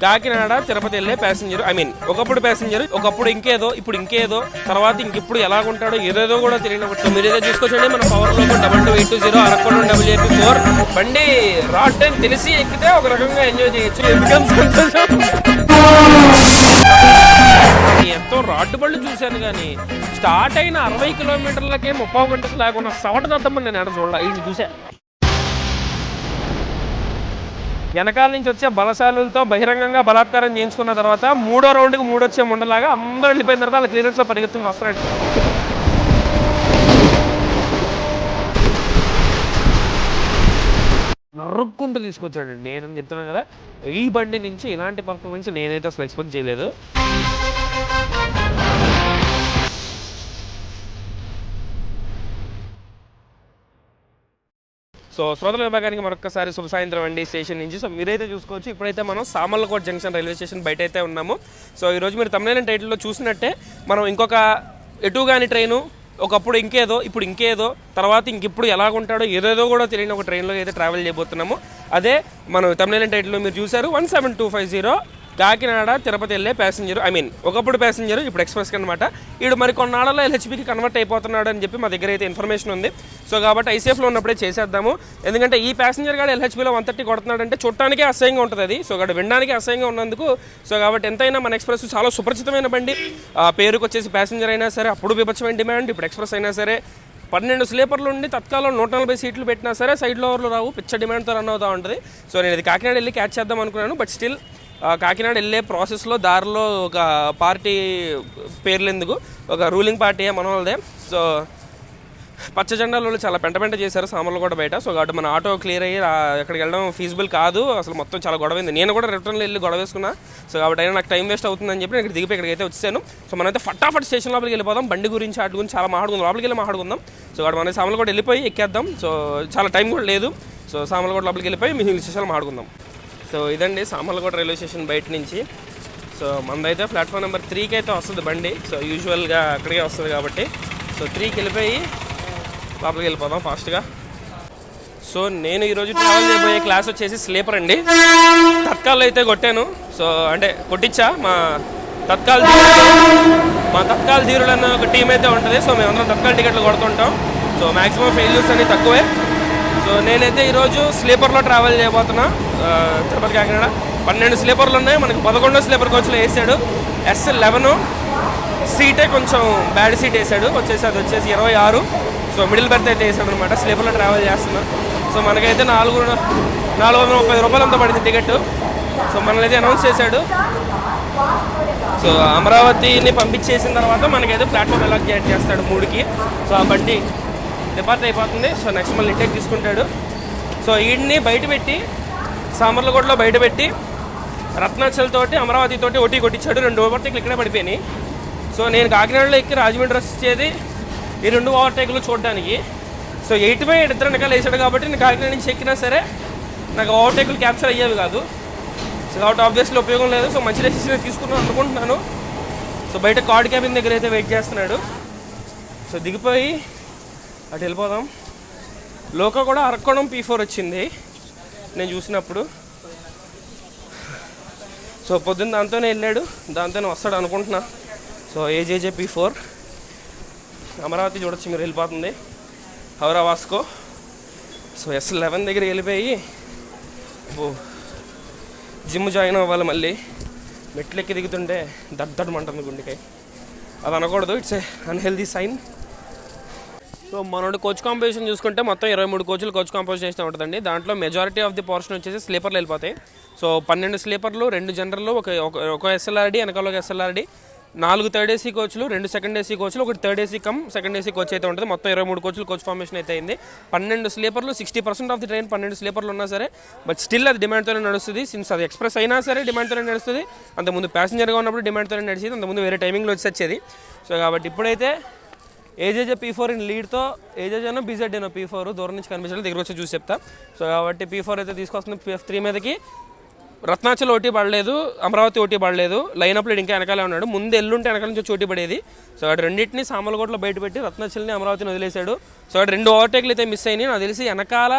కాకినాడ తిరుపతి వెళ్ళే passenger, I mean ఒకప్పుడు passenger, ఒకప్పుడు ఇంకేదో, ఇప్పుడు ఇంకేదో, తర్వాత ఇంకెప్పుడు ఎలాగుంటాడో ఏదేదో కూడా తెలియదు. మీరేదో చూసుకోవచ్చండి మన పవర్ లో 2280 అరకొండ WAP4 బండి రాడ్ అని తెలిసి ఎక్కితే ఒక రకంగా ఎంజాయ్ చేయొచ్చు. ఎంతో రాడ్డు బళ్ళు చూశాను కానీ స్టార్ట్ అయిన 60 కిలోమీటర్లకే 30 గంటలు లేకుండా సవట దద్దమ్మని నేను ఎక్కడ చూడాలి. ఇది చూసా వెనకాల నుంచి వచ్చే బలశాలులతో బహిరంగంగా బలాత్కారం చేయించుకున్న తర్వాత 3వ రౌండ్కి 3 వచ్చే ముండలాగా అందరూ వెళ్ళిపోయిన తర్వాత వాళ్ళ క్లియరెన్స్లో పరిగెత్తుకుని వస్తాడు. నరుక్కుంటూ తీసుకొచ్చాడండి. నేను చెప్తున్నాను కదా, ఈ బండి నుంచి ఇలాంటి పర్ఫార్మెన్స్ నేనైతే అసలు ఎక్స్పెక్ట్ చేయలేదు. సో శ్రోతల విభాగానికి మరొకసారి శుభ సాయంత్రం అండి స్టేషన్ నుంచి. సో మీరైతే చూసుకోవచ్చు, ఇప్పుడైతే మనం సామర్లకోట జంక్షన్ రైల్వే స్టేషన్ బయట అయితే ఉన్నాము. సో ఈరోజు మీరు తమిళ టైటిల్లో చూసినట్టే మనం ఇంకొక ఎటుగాని ట్రైను, ఒకప్పుడు ఇంకేదో, ఇప్పుడు ఇంకేదో, తర్వాత ఇంకెప్పుడు ఎలాగుంటాడో ఏదేదో కూడా తెలియని ఒక ట్రైన్లో అయితే ట్రావెల్ చేయబోతున్నాము. అదే మనం తమిళ టైటిల్లో మీరు చూసారు 17250 కాకినాడ తిరుపతి వెళ్ళే ప్యాసింజర్, ఐ మీన్ ఒకప్పుడు ప్యాసింజర్ ఇప్పుడు ఎక్స్ప్రెస్కి అనమాట. వీడు మరి కొన్నాళ్ళలో LHPకి కన్వర్ట్ అయిపోతున్నాడు అని చెప్పి మా దగ్గర అయితే ఇన్ఫర్మేషన్ ఉంది. సో కాబట్టి ఐసీఎఫ్లో ఉన్నప్పుడే చేసేద్దాము. ఎందుకంటే ఈ ప్యాసింజర్ గాడు LHPలో 130 కొడుతున్నాడంటే చూడటానికే అసహ్యంగా ఉంటుంది అది. సో కాబట్టి వినడానికి అసహ్యంగా ఉన్నందుకు సో కాబట్టి ఎంతైనా మన ఎక్స్ప్రెస్ చాలా సుపరిచితమైన బండి. పేరుకు వచ్చేసి ప్యాసింజర్ అయినా సరే అప్పుడు విపక్షమైన డిమాండ్, ఇప్పుడు ఎక్స్ప్రెస్ అయినా సరే 12 స్లీపర్లు ఉండి తత్కాలం 140 సీట్లు పెట్టినా సరే సైడ్ ఓవర్లు రావు, పిచ్చ డిమాండ్తో రన్ అవుతూ ఉంటుంది. సో నేను ఇది కాకినాడ వెళ్ళి క్యాచ్ చేద్దాం అనుకున్నాను. బట్ స్టిల్ కాకినాడ వెళ్ళే ప్రాసెస్లో దారిలో ఒక పార్టీ పేర్లు ఎందుకు, ఒక రూలింగ్ పార్టీ మన వాళ్ళదే. సో పచ్చ జెండాలు చాలా పెంట చేశారు సామర్లకోట బయట. సో కాబట్టి మన ఆటో క్లియర్ అయ్యి అక్కడికి వెళ్ళడం ఫీజిబుల్ కాదు, అసలు మొత్తం చాలా గొడవైంది. నేను కూడా రిటర్న్లో వెళ్ళి గొడవ వేసుకున్నా. సో కాబట్టి అయినా నాకు టైం వేస్ట్ అవుతుందని చెప్పి నేను ఇక్కడ దిగిపోయి ఇక్కడికి అయితే వచ్చాను. సో మనమైతే ఫటాఫట్ స్టేషన్ లోపలికి వెళ్ళిపోదాం. బండి గురించి వాటి గురించి చాలా మాట్లాడుకుందాం, లోపలికి వెళ్ళి మాట్లాడుకుందాం. సో కాబట్టి మనం సామర్లకోట వెళ్ళిపోయి ఎక్కేద్దాం. సో చాలా టైం కూడా లేదు. సో సామర్లకోట లోపలికి వెళ్ళిపోయి మీ స్టేషన్లో మాట్లాడుకుందాం. సో ఇదండి సామర్లకోట రైల్వే స్టేషన్ బయట నుంచి. సో మనదైతే ప్లాట్ఫామ్ నెంబర్ 3కి అయితే వస్తుంది బండి. సో యూజువల్గా అక్కడికే వస్తుంది కాబట్టి సో 3కి వెళ్ళిపోయి లోపలికి వెళ్ళిపోదాం ఫాస్ట్గా. సో నేను ఈరోజు ట్రావెల్ చేయబోయే క్లాస్ వచ్చేసి స్లీపర్ అండి. తత్కాల్ అయితే కొట్టాను. సో అంటే కొట్టించా మా తత్కాల్ ధీరులు అన్న ఒక టీం అయితే ఉంటుంది. సో మేమందరం తత్కాల్ టికెట్లు కొడుతుంటాం. సో మ్యాక్సిమం ఫెయిల్యూర్స్ అన్ని తక్కువే. సో నేనైతే ఈరోజు స్లీపర్లో ట్రావెల్ చేయబోతున్నా. తిరుపతి కాకినాడ 12 స్లీపర్లు ఉన్నాయి. మనకి 11వ స్లీపర్ కోచ్లో వేసాడు. S11 సీటే కొంచెం బ్యాడ్ సీట్ వేసాడు, వచ్చేసి అది వచ్చేసి 26. సో మిడిల్ బెర్త్ అయితే వేసాడు అనమాట. స్లీపర్లో ట్రావెల్ చేస్తున్నా. సో మనకైతే 430 రూపాయలు అంతా పడింది టికెట్. సో మనల్ని అయితే అనౌన్స్ చేశాడు. సో అమరావతిని పంపించేసిన తర్వాత మనకైతే ప్లాట్ఫామ్ అలాట్ చేస్తాడు 3కి. సో ఆ బండి డిపార్ట్ అయిపోతుంది. సో నెక్స్ట్ మళ్ళీ ఇంటేక్ తీసుకుంటాడు. సో వీడిని బయట పెట్టి సామర్లకోటలో బయట పెట్టి రత్నాచల్తోటి అమరావతితోటి ఓటీ కొట్టించాడు. 2 ఓవర్టేక్లు ఇక్కడే పడిపోయినాయి. సో నేను కాకినాడలో ఎక్కి రాజమండ్రి వచ్చేది ఈ 2 ఓవర్టేక్లు చూడడానికి. సో 8/8 ఇద్దరు వెనకాల వేసాడు కాబట్టి నేను కాకినాడ నుంచి ఎక్కినా సరే నాకు ఓవర్టేక్లు క్యాప్చర్ అయ్యేవి కాదు. సో కాబట్టి ఆబ్వియస్లీ ఉపయోగం లేదు. సో మంచి డెసిషన్ తీసుకున్నాను అనుకుంటున్నాను. సో బయట కార్డ్ క్యాబిన్ దగ్గర అయితే వెయిట్ చేస్తున్నాడు. సో దిగిపోయి అటు వెళ్ళిపోదాం. లోకో కూడా అరక్కోణం P4 వచ్చింది నేను చూసినప్పుడు. సో పొద్దున్న దాంతోనే వెళ్ళాడు, దాంతోనే వస్తాడు అనుకుంటున్నా. సో AJJ P4 అమరావతి చూడొచ్చు మీరు, వెళ్ళిపోతుంది హౌరా వాస్కో. సో S11 దగ్గర వెళ్ళిపోయి జిమ్ జాయిన్ అవ్వాలి. మళ్ళీ మెట్లు ఎక్కి దిగుతుంటే దడ్డమంటుంది గుండెకాయ. అది అనకూడదు, it's a unhealthy sign. So మనోడు కోచ్ కాంపోజిషన్ చూసుకుంటే మొత్తం 23 కోచ్లు కోచ్ కాంపోజిషన్ ఉంటుందండి. దాంట్లో మెజారిటీ ఆఫ్ ది పోర్షన్ వచ్చేసి స్లీపర్లు వెళ్ళిపోతాయి. సో 12 స్లీపర్లు, 2 జనరల్, ఒక SLRD, వెనకాల ఒక SLRD, 4 థర్డ్ ఏసీ కోచ్లు, 2 సెకండ్ ఏసీ కోచ్లు, 1 third AC cum second AC coach అయితే ఉంటుంది. మొత్తం 23 కోచ్లు కోచ్ ఫార్మేషన్ అయితే అయింది. 12 స్లీపర్లు, 60% ఆఫ్ ది ట్రైన్ 12 స్లీపర్లు ఉన్నా సరే బట్ స్టిల్ అది డిమాండ్తోనే నడుస్తుంది. సిన్స్ అది ఎక్స్ప్రెస్ అయినా సరే డిమాండ్తోనే నడుస్తుంది. అంతకుముందు ప్యాసింజర్గా ఉన్నప్పుడు డిమాండ్తోనే నడిచేది, అంతకుముందు వేరే టైమింగ్లో వచ్చేది. సో కాబట్టి ఇప్పుడైతే AJJ P4 ఇన్ లీడ్తో, AJJనో BZDనో P4 దూరం నుంచి కనిపించాలి, దగ్గర వచ్చి చూసి చెప్తా. సో కాబట్టి P4 అయితే తీసుకొస్తుంది. F3 మీదకి రత్నాచల్ ఓటీ పడలేదు, అమరావతి ఓటీ పడలేదు. లైనప్లో ఇంకా వెనకాలే ఉన్నాడు. ముందు ఎల్లుంటే వెనకాల నుంచి ఓటీ పడేది. సో అటు రెండింటిని సామర్లకోటలో బయట పెట్టి రత్నాచల్ని అమరావతిని వదిలేశాడు. సో అటు 2 ఓవర్టేక్లు అయితే మిస్ అయినాయి. నాకు తెలిసి వెనకాల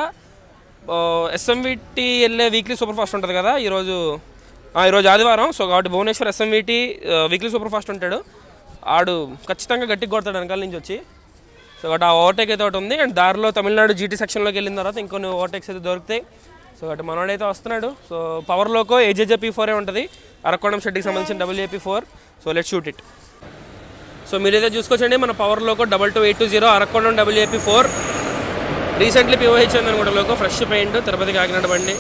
SMVT వెళ్ళే వీక్లీ సూపర్ ఫాస్ట్ ఉంటుంది కదా, ఈరోజు ఈరోజు ఆదివారం. సో కాబట్టి Bhubaneswar SMVT weekly super fast ఉంటాడు. ఆడు ఖచ్చితంగా గట్టిగా కొడతాడు వెనకాల నుంచి వచ్చి. సో కాబట్టి ఆ ఓవర్టేక్ అయితే ఒకటి ఉంది. అండ్ దారిలో తమిళనాడు జీటీ సెక్షన్లోకి వెళ్ళిన తర్వాత ఇంకొన్ని ఓవర్టేక్స్ అయితే దొరుకుతాయి. సో కాబట్టి మనోడైతే వస్తున్నాడు. సో పవర్లోకో AJJP4 ఉంటుంది, అరకోణం షెడ్కి సంబంధించిన WAP4. So let's shoot it. So మీరైతే చూసుకోవచ్చండి, మన పవర్లోకో 22820 అరకోణం WAP4. రీసెంట్లీ POH అయింది అనుకుంటా loco, fresh paint, Tirupati Kakinada బండి.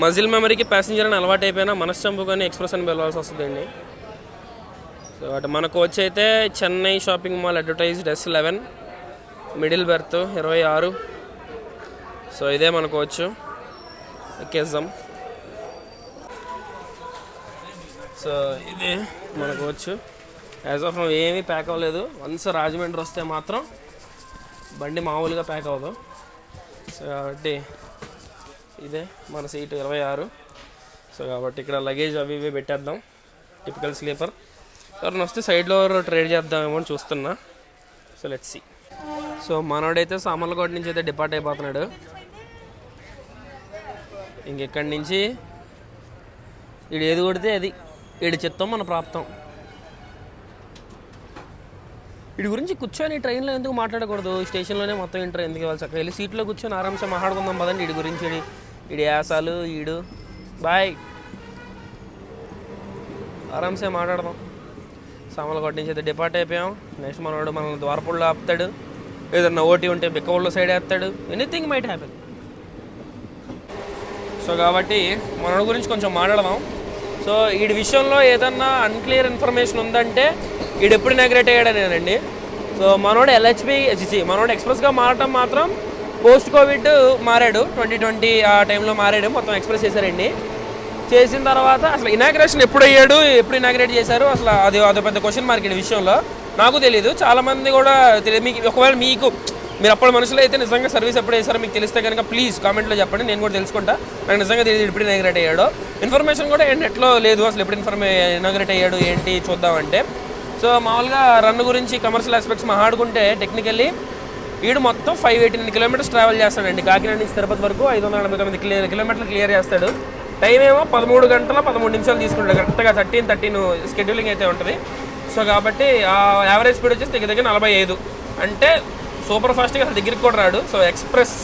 మజిల్ మెమరీకి ప్యాసింజర్ అని అలవాటు అయిపోయినా మనశ్చంపుకొని ఎక్స్ప్రెస్ అని వెళ్ళాల్సి వస్తుందండి. సో అటు మన కోచ్ అయితే Chennai shopping mall advertised S11 middle berth 26. So ఇదే మన కోచ్, ఎక్కేద్దాం. సో ఇదే మన కోచ్. యాజ్ ఆఫ్ ఏమీ ప్యాక్ అవ్వలేదు. వన్స్ రాజమండ్రి వస్తే మాత్రం బండి మామూలుగా ప్యాక్ అవ్వదు. సో కాబట్టి ఇదే మన సీటు 26. సో కాబట్టి ఇక్కడ లగేజ్ అవి ఇవి పెట్టేద్దాం. Typical sleeper. ఎవరైనా వస్తే సైడ్లో ట్రేడ్ చేద్దామేమో అని చూస్తున్నా. So let's see. సో మనోడైతే సామర్లకోట నుంచి అయితే డిపార్ట్ అయిపోతున్నాడు. ఇంకెక్కడి నుంచి వీడు ఏది కొడితే అది వీడి చిత్తం మన ప్రాప్తం. వీడి గురించి కూర్చొని ట్రైన్లో ఎందుకు మాట్లాడకూడదు, స్టేషన్లోనే మొత్తం ఇంటర్ ఎందుకు ఇవ్వాలి? చక్కగా వెళ్ళి సీట్లో కూర్చొని ఆరామ్సే మాట్లాడుకుందాం పదండి. వీడి గురించి వీడి యాసాలు వీడు బాయ్ ఆరామ్సే మాట్లాడదాం. సామర్లకోట నుంచి అయితే డిపార్ట్ అయిపోయాం. నెక్స్ట్ మనోడు మన ద్వారపూడిలో ఆపుతాడు, ఏదన్నా ఓటీ ఉంటే బిక్కవుల్లో సైడ్ వేస్తాడు. Anything might happen. సో కాబట్టి మనోడి గురించి కొంచెం మాట్లాడదాం. సో వీడి విషయంలో ఏదన్నా అన్క్లియర్ ఇన్ఫర్మేషన్ ఉందంటే వీడు ఎప్పుడు ఇనాగ్రేట్ అయ్యాడనేనండి. సో మనోడు మనోడు ఎక్స్ప్రెస్గా మారటం మాత్రం పోస్ట్ కోవిడ్ మారాడు. 2020 ఆ టైంలో మారాడు, మొత్తం ఎక్స్ప్రెస్ చేశారండి. చేసిన తర్వాత అసలు ఇనాగ్రేషన్ ఎప్పుడు అయ్యాడు, ఎప్పుడు ఇనాగ్రేట్ చేశారు, అసలు అది పెద్ద క్వశ్చన్ మార్క్ ఈ విషయంలో. నాకు తెలియదు, చాలామంది కూడా తెలియదు. మీకు ఒకవేళ మీరు అప్పుడు మనుషులు అయితే నిజంగా సర్వీస్ ఎప్పుడు వేసారో మీకు తెలిస్తే కనుక ప్లీజ్ కామెంట్లో చెప్పండి, నేను కూడా తెలుసుకుంటా. నాకు నిజంగా తెలియదు ఎప్పుడు ఇనాగ్రేట్ అయ్యాడో. ఇన్ఫర్మేషన్ కూడా నెట్లో లేదు అసలు ఎప్పుడు ఇనాగ్రేట్ అయ్యాడు ఏంటి చూద్దామంటే. సో మామూలుగా రన్ గురించి కమర్షియల్ ఆస్పెక్ట్స్ మాట్లాడుకుంటే టెక్నికల్లీ వీడు మొత్తం 589 కిలోమీటర్స్ ట్రావెల్ చేస్తాడండి. కాకినాడ నుంచి తిరుపతి వరకు 589 కిలోమీటర్లు క్లియర్ చేస్తాడు. టైం ఏమో 13 గంటల 13 నిమిషాలు తీసుకుంటాడు. కరెక్ట్గా 13 స్కెడ్యూలింగ్ అయితే ఉంటుంది. సో కాబట్టి ఆ యావరేజ్ స్పీడ్ వచ్చేసి దగ్గర 45. అంటే సూపర్ ఫాస్ట్గా అసలు దగ్గరికి కూడా రాడు. సో ఎక్స్ప్రెస్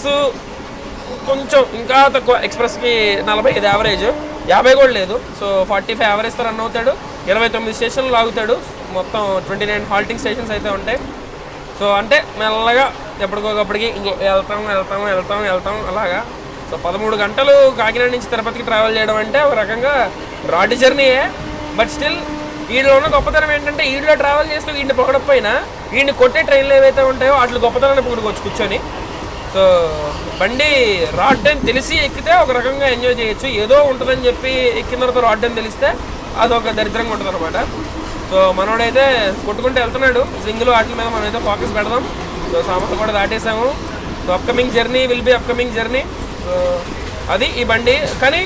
కొంచెం ఇంకా తక్కువ, ఎక్స్ప్రెస్కి 45 యావరేజ్, 50 కూడా లేదు. సో 45 యావరేజ్తో రన్ అవుతాడు. 29 స్టేషన్లు లాగుతాడు. మొత్తం 29 హాల్టింగ్ స్టేషన్స్ అయితే ఉంటాయి. సో అంటే మెల్లగా ఎప్పటికొకప్పటికి వెళ్తాం అలాగా. సో 13 గంటలు కాకినాడ నుంచి తిరుపతికి ట్రావెల్ చేయడం అంటే ఒక రకంగా బ్రాడ్ జర్నీయే. బట్ స్టిల్ వీడిలో ఉన్న గొప్పతనం ఏంటంటే వీడిలో ట్రావెల్ చేస్తూ వీడిని పొగడకపోయినా వీడిని కొట్టే ట్రైన్లు ఏవైతే ఉంటాయో వాటి గొప్పతనాన్ని పొగడుకోవచ్చు కూర్చొని. సో బండి రాడ్ అని తెలిసి ఎక్కితే ఒక రకంగా ఎంజాయ్ చేయొచ్చు. ఏదో ఉంటుందని చెప్పి ఎక్కిన తర్వాత రాడ్ అని తెలిస్తే అదొక దరిద్రంగా ఉంటుంది అనమాట. సో మనోడైతే కొట్టుకుంటూ వెళ్తున్నాడు. సింగిల్ వాటి మీద మనమైతే ఫోకస్ పెడదాం. సో సామర్లు కూడా దాటేసాము. So upcoming journey will be upcoming journey. So అది ఈ బండి. కానీ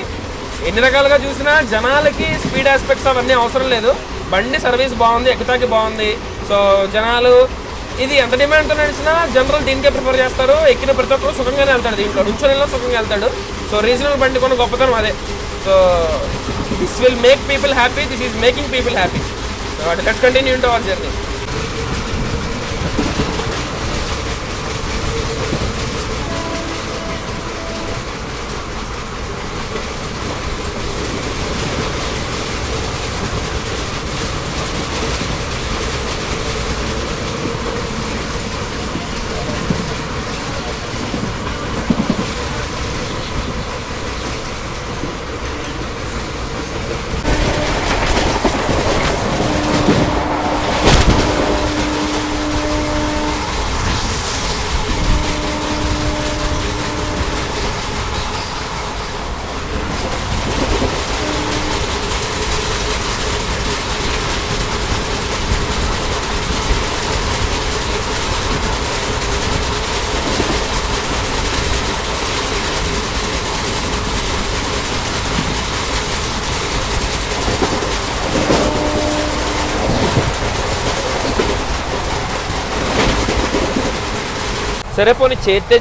ఎన్ని రకాలుగా చూసినా జనాలకి స్పీడ్ ఆస్పెక్ట్స్ అవన్నీ అవసరం లేదు. బండి సర్వీస్ బాగుంది, ఎక్కుతాకి బాగుంది. సో జనాలు ఇది ఎంత డిమాండ్తో నడిచినా జనరల్ దీనికే ప్రిఫర్ చేస్తారు. ఎక్కిన ప్రతి ఒక్కరు సుఖంగానే వెళ్తాడు, దీంట్లో నుంచొని సుఖంగా వెళ్తాడు. సో రీజనల్ బండి కొన్న గొప్పతనం అదే. So this will make people happy, this is making people happy. So let's continue into hour journey. సరే పోనీ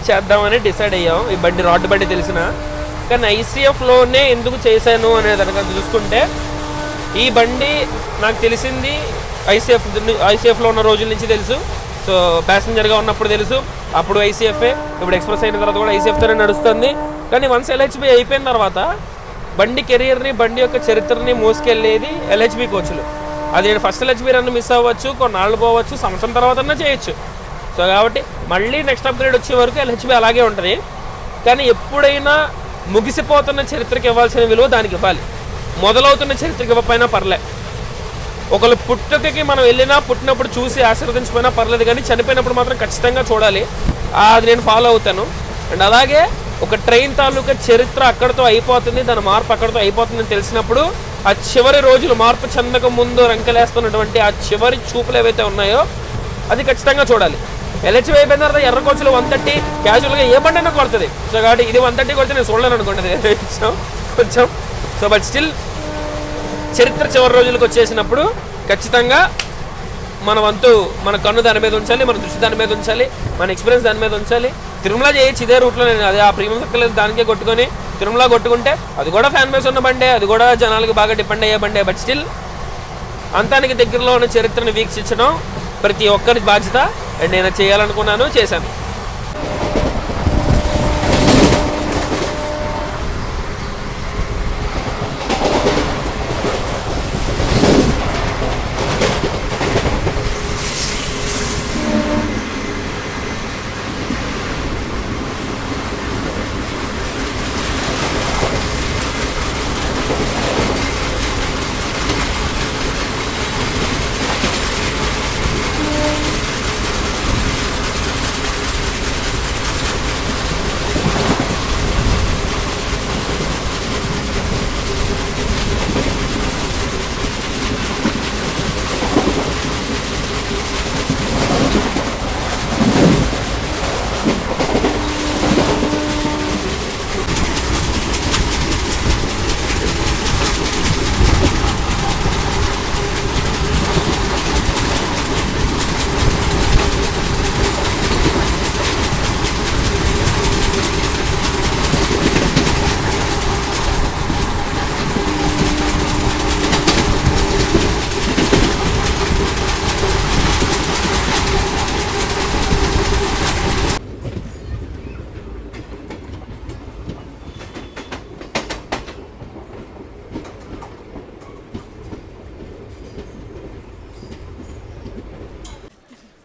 చేద్దామని డిసైడ్ అయ్యాం. ఈ బండి రాడ్ బండి తెలిసిన కానీ ఐసీఎఫ్లోనే ఎందుకు చేశాను అనేది కనుక చూసుకుంటే, ఈ బండి నాకు తెలిసింది ఐసీఎఫ్లో ఉన్న రోజుల నుంచి తెలుసు. సో ప్యాసింజర్గా ఉన్నప్పుడు తెలుసు, అప్పుడు ఐసీఎఫ్ఏ, ఇప్పుడు ఎక్స్ప్రెస్ అయిన తర్వాత కూడా ఐసీఎఫ్తోనే నడుస్తుంది. కానీ వన్స్ ఎల్హెచ్బి అయిపోయిన తర్వాత బండి కెరియర్ని, బండి యొక్క చరిత్రని మోసుకెళ్ళేది ఎల్హెచ్బి కోచ్లు. అది నేను ఫస్ట్ ఎల్హెచ్బి రన్ మిస్ అవ్వచ్చు, కొన్నాళ్ళు పోవచ్చు, సంవత్సరం తర్వాత చేయొచ్చు. సో కాబట్టి మళ్ళీ నెక్స్ట్ అప్గ్రేడ్ వచ్చే వరకు ఎల్హెచ్బి అలాగే ఉంటుంది. కానీ ఎప్పుడైనా ముగిసిపోతున్న చరిత్రకి ఇవ్వాల్సిన విలువ దానికి ఇవ్వాలి. మొదలవుతున్న చరిత్రకి ఇవ్వకపోయినా పర్లే. ఒకళ్ళు పుట్టుకకి మనం వెళ్ళినా, పుట్టినప్పుడు చూసి ఆశీర్వదించిపోయినా పర్లేదు, కానీ చనిపోయినప్పుడు మాత్రం ఖచ్చితంగా చూడాలి. అది నేను ఫాలో అవుతాను. అండ్ అలాగే ఒక ట్రైన్ తాలూకా చరిత్ర అక్కడితో అయిపోతుంది, దాని మార్పు అక్కడితో అయిపోతుందని తెలిసినప్పుడు ఆ చివరి రోజులు మార్పు చెందక ముందు రంకెలేస్తున్నటువంటి ఆ చివరి చూపులు ఏవైతే ఉన్నాయో అది ఖచ్చితంగా చూడాలి. ఎల్హెచ్బి అయిపోయిన తర్వాత ఎర్ర కోచ్లు 130 క్యాజువల్గా ఏ బండి అయినా కొడుతుంది. సో కాబట్టి ఇది 130 కొడితే నేను చూడలేను అనుకోండి కొంచెం. సో బట్ స్టిల్ చరిత్ర చివరి రోజులకు వచ్చేసినప్పుడు ఖచ్చితంగా మన వంతు, మన కన్ను దాని మీద ఉంచాలి, మన దృష్టి దాని మీద ఉంచాలి, మన ఎక్స్పీరియన్స్ దాని మీద ఉంచాలి. తిరుమల చేయొచ్చు ఇదే రూట్లో, నేను అది ఆ ప్రీమియం సర్కిల్ దానికే కొట్టుకొని తిరుమల కొట్టుకుంటే అది కూడా ఫ్యాన్ బేస్ ఉన్న బండే, అది కూడా జనాలకి బాగా డిపెండ్ అయ్యే బండే. బట్ స్టిల్ అంతానికి దగ్గరలో ఉన్న చరిత్రను వీక్షించడం ప్రతి ఒక్కరి బాధ్యత. అండ్ నేను చేయాలనుకున్నాను, చేశాను.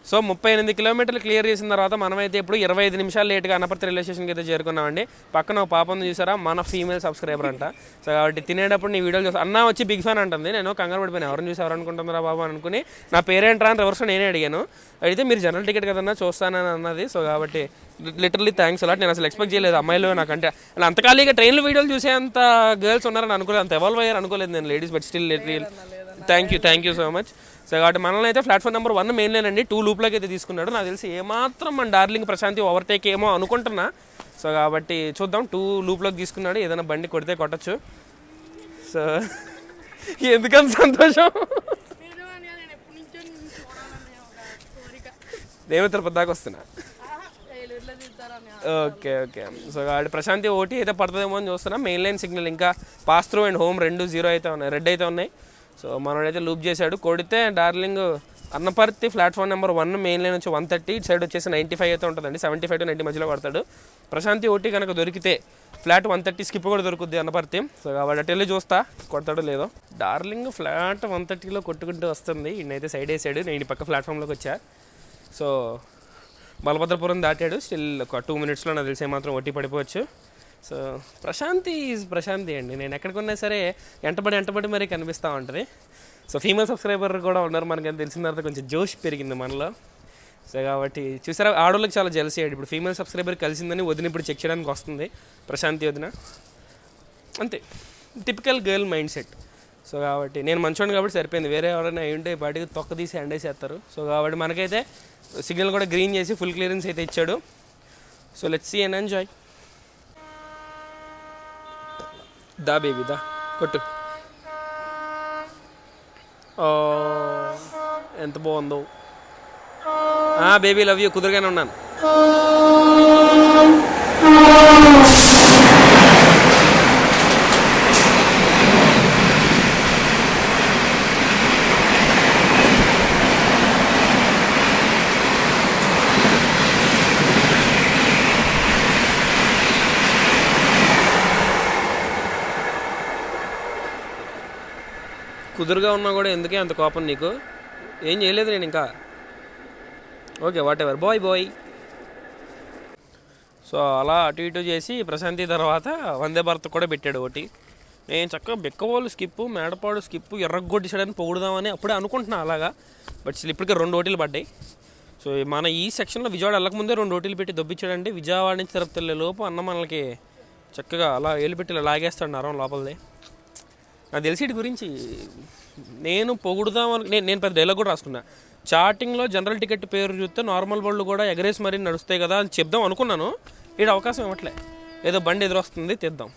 సో 38 కిలోమీటర్లు క్లియర్ చేసిన తర్వాత మనమైతే ఇప్పుడు 25 నిమిషాలు లేట్గా అన్నపర్తి రైల్వే స్టేషన్కి అయితే చేరుకున్నామండి. పక్కన ఒక పాప ఉంది చూసారా, మన ఫీమేల్ సబ్స్క్రైబర్ అంట. సో కాబట్టి తినేటప్పుడు నీ వీడియోలు చూసి అన్న వచ్చి బిగ్ ఫ్యాన్ అంటుంది. నేను కంగారు పడిపోయాను, ఎవరిని చూసి ఎవరు అనుకుంటున్నారా బాబు అనుకుని నా పేరేంట్రా అని రివర్స్ నేనే అడిగాను. అయితే మీరు జనరల్ టికెట్ కదన్నా చూస్తానని అన్నది. సో కాబట్టి లిటరలీ థ్యాంక్స్ అలాట్. నేను అసలు ఎక్స్పెక్ట్ చేయలేదు అమ్మాయిలు నాకంటే అంత ఖాళీగా ట్రైన్లు వీడియోలు చూసే అంత గర్ల్స్ ఉన్నారని అనుకోలేదు, అంత ఎవాల్వ్ అయ్యారు అనుకోలేదు నేను ladies. But still thank you so much. So కాబట్టి మనల్ని అయితే ప్లాట్ఫామ్ నెంబర్ 1 మెయిన్ లైన్ అండి 2 లూప్లోకి అయితే తీసుకున్నాడు. నాకు తెలిసి ఏమాత్రం మన డార్లింగ్ ప్రశాంతి ఓవర్టేక్ ఏమో అనుకుంటున్నా. సో కాబట్టి చూద్దాం, 2 లూప్లోకి తీసుకున్నాడు. ఏదైనా బండి కొడితే కొట్టచ్చు. సో ఎందుకంత సంతోషం? నేను తిరుపతి దాకా వస్తున్నా. ఓకే. సో కాబట్టి ప్రశాంతి ఓటీ అయితే పడుతుందేమో అని చూస్తున్నా. మెయిన్ లైన్ సిగ్నల్ ఇంకా పాస్ త్రూ అండ్ హోమ్ 2 0 అయితే ఉన్నాయి, రెడ్ అయితే ఉన్నాయి. సో మనోడైతే లూప్ చేశాడు, కొడితే darling Annaparthi platform number 1 main line వచ్చి 130, ఇటు సైడ్ వచ్చేసి 95 అయితే ఉంటుందండి. 75 to 90 మధ్యలో పడతాడు. ప్రశాంతి ఓటీ కనుక దొరికితే ఫ్లాట్ 130 స్కిప్ కూడా దొరుకుద్ది అన్నపర్తి. సో కాబట్టి అటు వెళ్ళి చూస్తా కొడతాడో లేదో. డార్లింగ్ ఫ్లాట్ 130లో కొట్టుకుంటూ వస్తుంది. ఈయనైతే సైడ్ వేసాడు, నేను ఈ పక్క ప్లాట్ఫామ్లోకి వచ్చా. సో బలభద్రపురం దాటాడు. స్టిల్ ఒక 2 minutesలో నాకు తెలిసే మాత్రం ఒట్టి పడిపోవచ్చు. సో ప్రశాంతి అండి. నేను ఎక్కడికి ఉన్నా సరే ఎంటబడి మరీ కనిపిస్తూ ఉంటుంది. సో ఫీమేల్ సబ్స్క్రైబర్ కూడా ఉన్నారు మనకని తెలిసిన తర్వాత కొంచెం జోష్ పెరిగింది మనలో. సో కాబట్టి చూసారా, ఆడోళ్ళకి చాలా జెలసీ అయ్యాడు. ఇప్పుడు ఫీమేల్ సబ్స్క్రైబర్ కలిసిందని వదిన ఇప్పుడు చెక్ చేయడానికి వస్తుంది, ప్రశాంతి వదిన. అంతే, typical girl mind set. So కాబట్టి నేను మంచోడు కాబట్టి సరిపోయింది. వేరే ఎవరైనా అయి ఉంటే బయటకు తొక్క తీసి ఎండ్ వేసేస్తారు. సో కాబట్టి మనకైతే సిగ్నల్ కూడా గ్రీన్ చేసి ఫుల్ క్లియరెన్స్ అయితే ఇచ్చాడు. So let's see and enjoy. దా బేబీ దా కొట్టు. ఎంత బాగుందో. Baby love you. కుదురుగానే ఉన్నాను. కుదురుగా ఉన్నా కూడా ఎందుకే అంత కోపం నీకు? ఏం చేయలేదు నేను ఇంకా. Okay whatever bye. So అలా అటు ఇటు చేసి ప్రశాంతి తర్వాత వందే భారత్ కూడా పెట్టాడు ఒకటి. నేను చక్కగా బెక్కవోలు స్కిప్పు, మేడపాడు స్కిప్పు, ఎర్రగొడ్డిసాడని పొగుడుదామని అప్పుడే అనుకుంటున్నా అలాగా. బట్ ఇప్పటికే 2 ఓటీలు పడ్డాయి. సో మన ఈ సెక్షన్లో విజయవాడ వెళ్ళకముందే 2 ఓటీలు పెట్టి దొబ్బిచ్చాడండి. విజయవాడ నుంచి తిరుపతి వెళ్ళే లోపు అన్న మనకి చక్కగా అలా ఏలుపెట్టి లాగేస్తాడు నరం లోపలిది. నాకు తెలిసి వీటి గురించి నేను పొగుడుదామని నేను పెద్ద డైలాగ్ కూడా రాసుకున్నా. చార్టింగ్లో జనరల్ టికెట్ పేరు చూస్తే నార్మల్ బళ్ళు కూడా ఎగరేసి మరీ నడుస్తాయి కదా అని చెప్దాం అనుకున్నాను. వీడు అవకాశం ఇవ్వట్లే. ఏదో బండి ఎదురొస్తుంది తీద్దాం.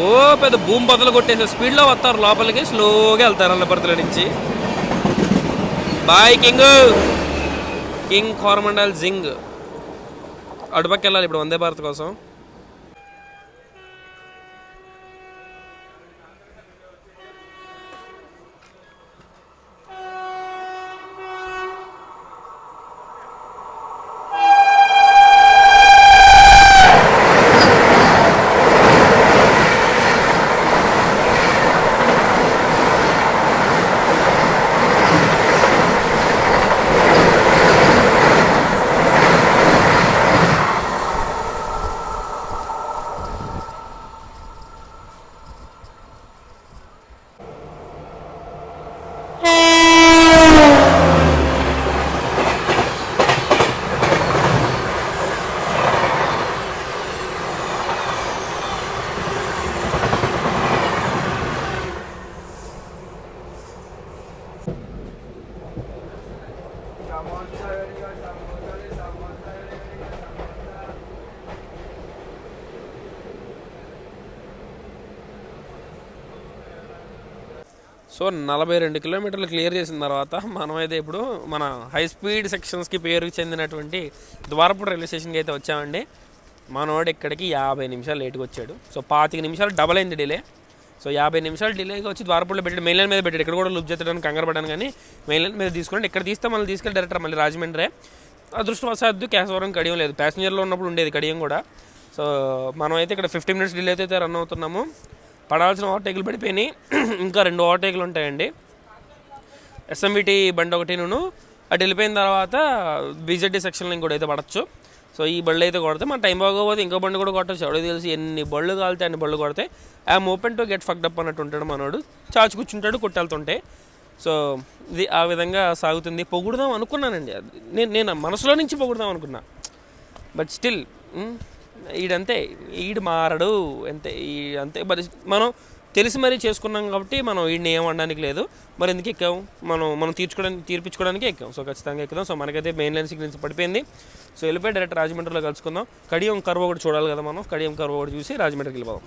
ఓ పెద్ద భూమి బదులు కొట్టేసే స్పీడ్లో వస్తారు లోపలికి, స్లోగా వెళ్తారు అల్లపర్తిలో నుంచి. బాయ్ కింగ్ కోరమండల్ జింగ్. అటుపక్క వెళ్ళాలి ఇప్పుడు వందే భారత్ కోసం. సో 42 కిలోమీటర్లు క్లియర్ చేసిన తర్వాత మనమైతే ఇప్పుడు మన హై స్పీడ్ సెక్షన్స్కి పేరుకి చెందినటువంటి ద్వారపూడి రైల్వే స్టేషన్కి అయితే వచ్చామండి. మనోడు ఇక్కడికి 50 నిమిషాలు లేట్గా వచ్చాడు. సో 25 నిమిషాలు డబల్ అయింది డిలే. సో 50 నిమిషాలు డిలేగా వచ్చి ద్వారపూడిలో పెట్టాడు. మెయిన్ లైన్ మీద పెట్టాడు. ఇక్కడ కూడా లుక్ చేస్తాడని కంగారు పడ్డాను, కానీ మెయిన్ లైన్ మీద తీసుకుని ఇక్కడ తీస్తే మళ్ళీ తీసుకెళ్ళి డైరెక్టర్ మళ్ళీ రాజమండ్రి. అదృష్టవశాత్తు కేశవరం కడియం లేదు. ప్యాసింజర్లో ఉన్నప్పుడు ఉండేది కడియం కూడా. సో మనం అయితే ఇక్కడ 15 మినిట్స్ డిలే అయితే రన్ అవుతున్నాము. పడాల్సిన ఓవర్టేకులు పడిపోయినాయి. ఇంకా 2 ఓవర్టేకులు ఉంటాయండి. ఎస్ఎంవిటి బండి ఒకటిను అటు వెళ్ళిపోయిన తర్వాత బీజెడ్డీ సెక్షన్లో ఇంకోటి అయితే పడచ్చు. సో ఈ బళ్ళు అయితే కొడితే మన టైం బాగోపోతే ఇంకో బండి కూడా కొట్టచ్చు. ఎవడో తెలిసి ఎన్ని బళ్ళు కాలితే అన్ని బళ్ళు కొడితే I'm open to get fucked up అన్నట్టు ఉంటాడు మనోడు. చాచి కూర్చుంటాడు కొట్టెళ్తుంటే. సో ఇది ఆ విధంగా సాగుతుంది. పొగుడుదాం అనుకున్నానండి, నేను మనసులో నుంచి పొగుడుదాం అనుకున్నా. బట్ స్టిల్ ఈడంతే, ఈడు మారడు అంతే, అంతే. మరి మనం తెలిసి మరీ చేసుకున్నాం కాబట్టి మనం వీడిని ఏం అనడానికి లేదు. మరి ఎందుకు ఎక్కాం? మనం తీర్పించుకోవడానికి ఎక్కాం. సో ఖచ్చితంగా ఎక్కుదాం. సో మనకైతే మెయిన్ లైన్ సిగ్నల్స్ పడిపోయింది. సో వెళ్ళిపోయి డైరెక్ట్ రాజమండ్రిలో కలుసుకుందాం. కడియం కర్వ్ ఒకటి చూడాలి కదా మనం. కడియం కర్వ్ ఒకటి చూసి రాజమండ్రికి వెళ్ళిపోదాం.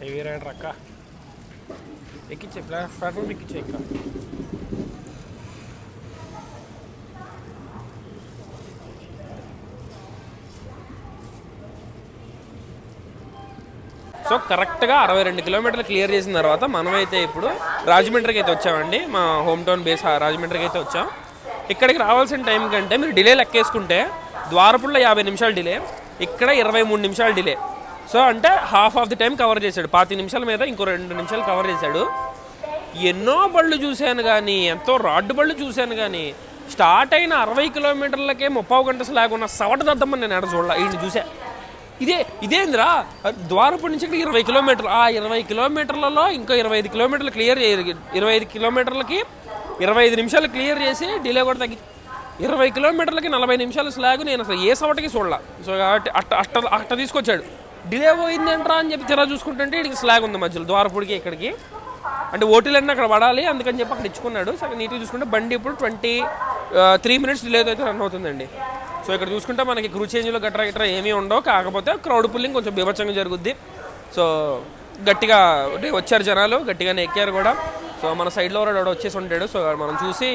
హెవీ రైడర్ అక్క, ఎక్కిచ్చే ప్లాట్ఫామ్ ఎక్కిచ్చే ఇక్కడ. సో కరెక్ట్గా 62 కిలోమీటర్లు క్లియర్ చేసిన తర్వాత మనమైతే ఇప్పుడు రాజమండ్రికి అయితే వచ్చామండి. మా హోమ్ టౌన్ బేస్ రాజమండ్రికి అయితే వచ్చాం. ఇక్కడికి రావాల్సిన టైం కంటే మీరు డిలే లెక్కేసుకుంటే ద్వారపుల్లో 50 నిమిషాలు డిలే, ఇక్కడ 23 నిమిషాలు డిలే. సో అంటే half of the time cover చేశాడు. 25 నిమిషాల మీద ఇంకో 2 నిమిషాలు కవర్ చేశాడు. ఎన్నో బళ్ళు చూశాను కానీ, ఎంతో రాడ్డు బళ్ళు చూశాను కానీ, స్టార్ట్ అయిన 60 కిలోమీటర్లకే 30 గంట స్లాగ్ ఉన్న సవట దద్దమ్మని నేను ఎడ చూడాల. ఈయన చూసా, ఇదేంద్రా ద్వారపుడి నుంచి ఇక్కడ 20 కిలోమీటర్లు, ఆ 20 కిలోమీటర్లలో ఇంకా 25 కిలోమీటర్లు క్లియర్ 25 కిలోమీటర్లకి 25 నిమిషాలు క్లియర్ చేసి డిలే కూడా తగ్గి 20 కిలోమీటర్లకి 40 నిమిషాలు స్లాగ్ నేను అసలు ఏ సవటకి చూడాల. సో కాబట్టి అట్ట తీసుకొచ్చాడు. డిలే పోయిందంట్రా అని చెప్పి తెర చూసుకుంటుంటే ఇక్కడికి స్లాగ్ ఉంది మధ్యలో ద్వారపుడికి ఇక్కడికి. అంటే ఓటీలన్నీ అక్కడ పడాలి అందుకని చెప్పి అక్కడ ఇచ్చుకున్నాడు. సో నీట్గా చూసుకుంటే బండి ఇప్పుడు 23 మినిట్స్ డిలే అయితే రన్ అవుతుందండి. సో ఇక్కడ చూసుకుంటే మనకి క్రూ చేంజ్లో గట్రా ఏమీ ఉండవు, కాకపోతే క్రౌడ్ పుల్లింగ్ కొంచెం బీభత్సంగా జరుగుద్ది. సో గట్టిగా వచ్చారు జనాలు, గట్టిగానే ఎక్కారు కూడా. సో మన సైడ్లో వాడు వచ్చేసి ఉంటాడు. సో మనం చూసి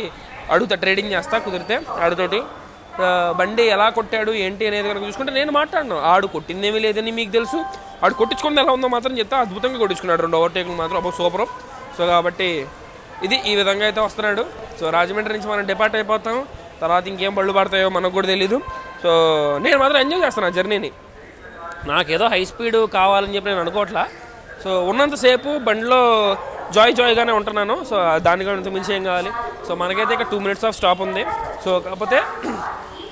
అడుగుతా, ట్రేడింగ్ చేస్తా కుదిరితే ఆడుతోటి బండి ఎలా కొట్టాడు ఏంటి అనేది కనుక చూసుకుంటే నేను మాట్లాడను. ఆడు కొట్టిందేమీ లేదని మీకు తెలుసు, ఆడు కొట్టించుకుంది ఎలా ఉందో మాత్రం చెప్తా. అద్భుతంగా కొట్టించుకున్నాడు 2 ఓవర్టేకులు మాత్రం, అబ్బో సూపర్. సో కాబట్టి ఈ విధంగా అయితే వస్తున్నాడు. సో రాజమండ్రి నుంచి మనం డిపార్ట్ అయిపోతాం. తర్వాత ఇంకేం బళ్ళు పడతాయో మనకు కూడా తెలీదు. సో నేను మాత్రం ఎంజాయ్ చేస్తాను ఆ జర్నీని. నాకేదో హై స్పీడ్ కావాలని చెప్పి నేను అనుకోవట్లా. సో ఉన్నంతసేపు బండిలో జాయ్గానే ఉంటున్నాను. సో దానికంటే మించి ఏం కావాలి. సో మనకైతే ఇక్కడ 2 మినిట్స్ ఆఫ్ స్టాప్ ఉంది. సో కాకపోతే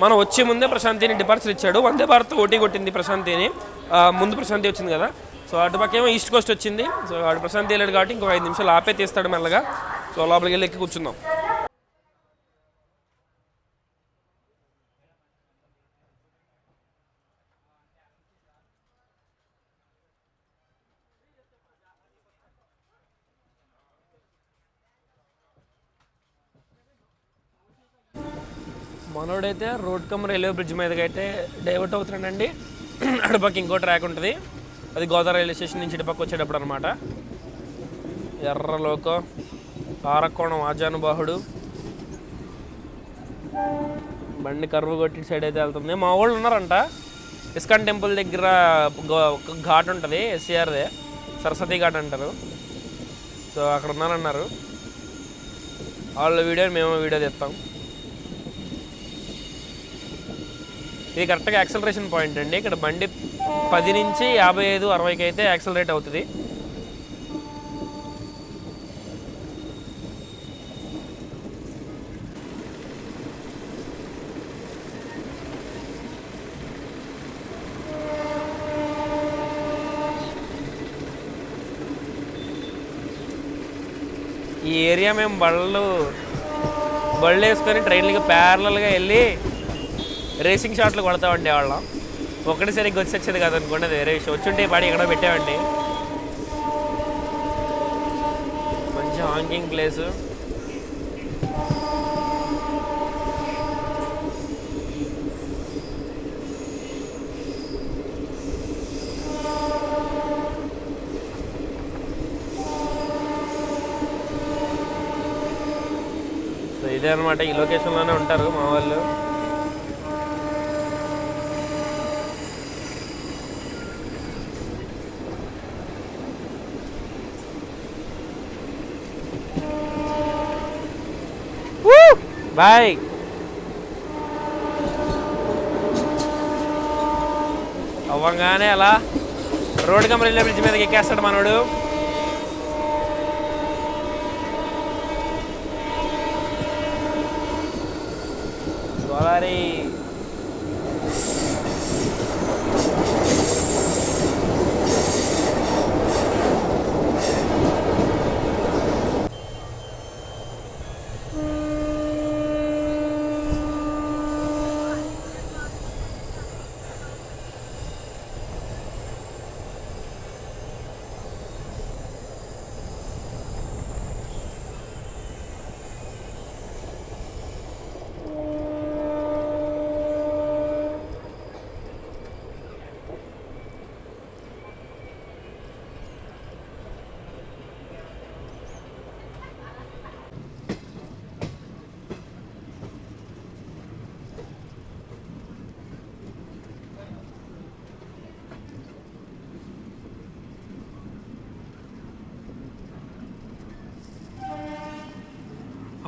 మనం వచ్చే ముందే ప్రశాంతిని డిపార్చర్ ఇచ్చాడు. వందే భారత్ ఓటీ కొట్టింది ప్రశాంతిని, ముందు ప్రశాంతి వచ్చింది కదా. సో అటుపక్కేమో ఈస్ట్ కోస్ట్ వచ్చింది. సో అటు ప్రశాంతి వెళ్ళాడు కాబట్టి ఇంకో 5 నిమిషాలు ఆపే తీస్తాడు మెల్లగా. సో లోపలికి వెళ్ళి ఎక్కి కూర్చుందాం. మనోడైతే రోడ్ కమ్ రైల్వే బ్రిడ్జ్ మీదకి అయితే డైవర్ట్ అవుతున్నాడండి. అటుపక్క ఇంకో ట్రాక్ ఉంటుంది, అది గోదావరి రైల్వే స్టేషన్ నుంచి ఇటుపక్క వచ్చేటప్పుడు అనమాట. ఎర్రలోకో ఆరకోణం ఆజానుబాహుడు బండి కర్వ్ కొట్టి సైడ్ అయితే వెళ్తుంది. మా వాళ్ళు ఉన్నారంట ఇస్కాన్ టెంపుల్ దగ్గర ఘాట్ ఉంటుంది, ఎస్సీఆర్దే, సరస్వతి ఘాట్ అంటారు. సో అక్కడ ఉన్నారన్నారు. వాళ్ళ వీడియో మేము వీడియో తెస్తాం. ఇది కరెక్ట్గా యాక్సలరేషన్ పాయింట్ అండి. ఇక్కడ బండి 10 నుంచి 55, 60కి అయితే యాక్సలరేట్ అవుతుంది. ఈ ఏరియా మేము బళ్ళు వేసుకొని ట్రైన్లకి ప్యారలల్గా వెళ్ళి రేసింగ్ షాట్లు కొడతా ఉండేవాళ్ళం. ఒకటి సరిగ్గా వచ్చేది కాదు అనుకోండి, అది వేరే విషయం. వచ్చుంటే పాడి ఎక్కడో పెట్టామండి. మంచి హాంకింగ్ ప్లేసు. సో ఇదే అనమాట, ఈ లొకేషన్లోనే ఉంటారు మా వాళ్ళు. బాయ్. అవ్వగానే అలా రోడ్ కమ్ రైల్వే బ్రిడ్జ్ మీదకి ఎక్కేస్తాడు మనోడు. గోదావరి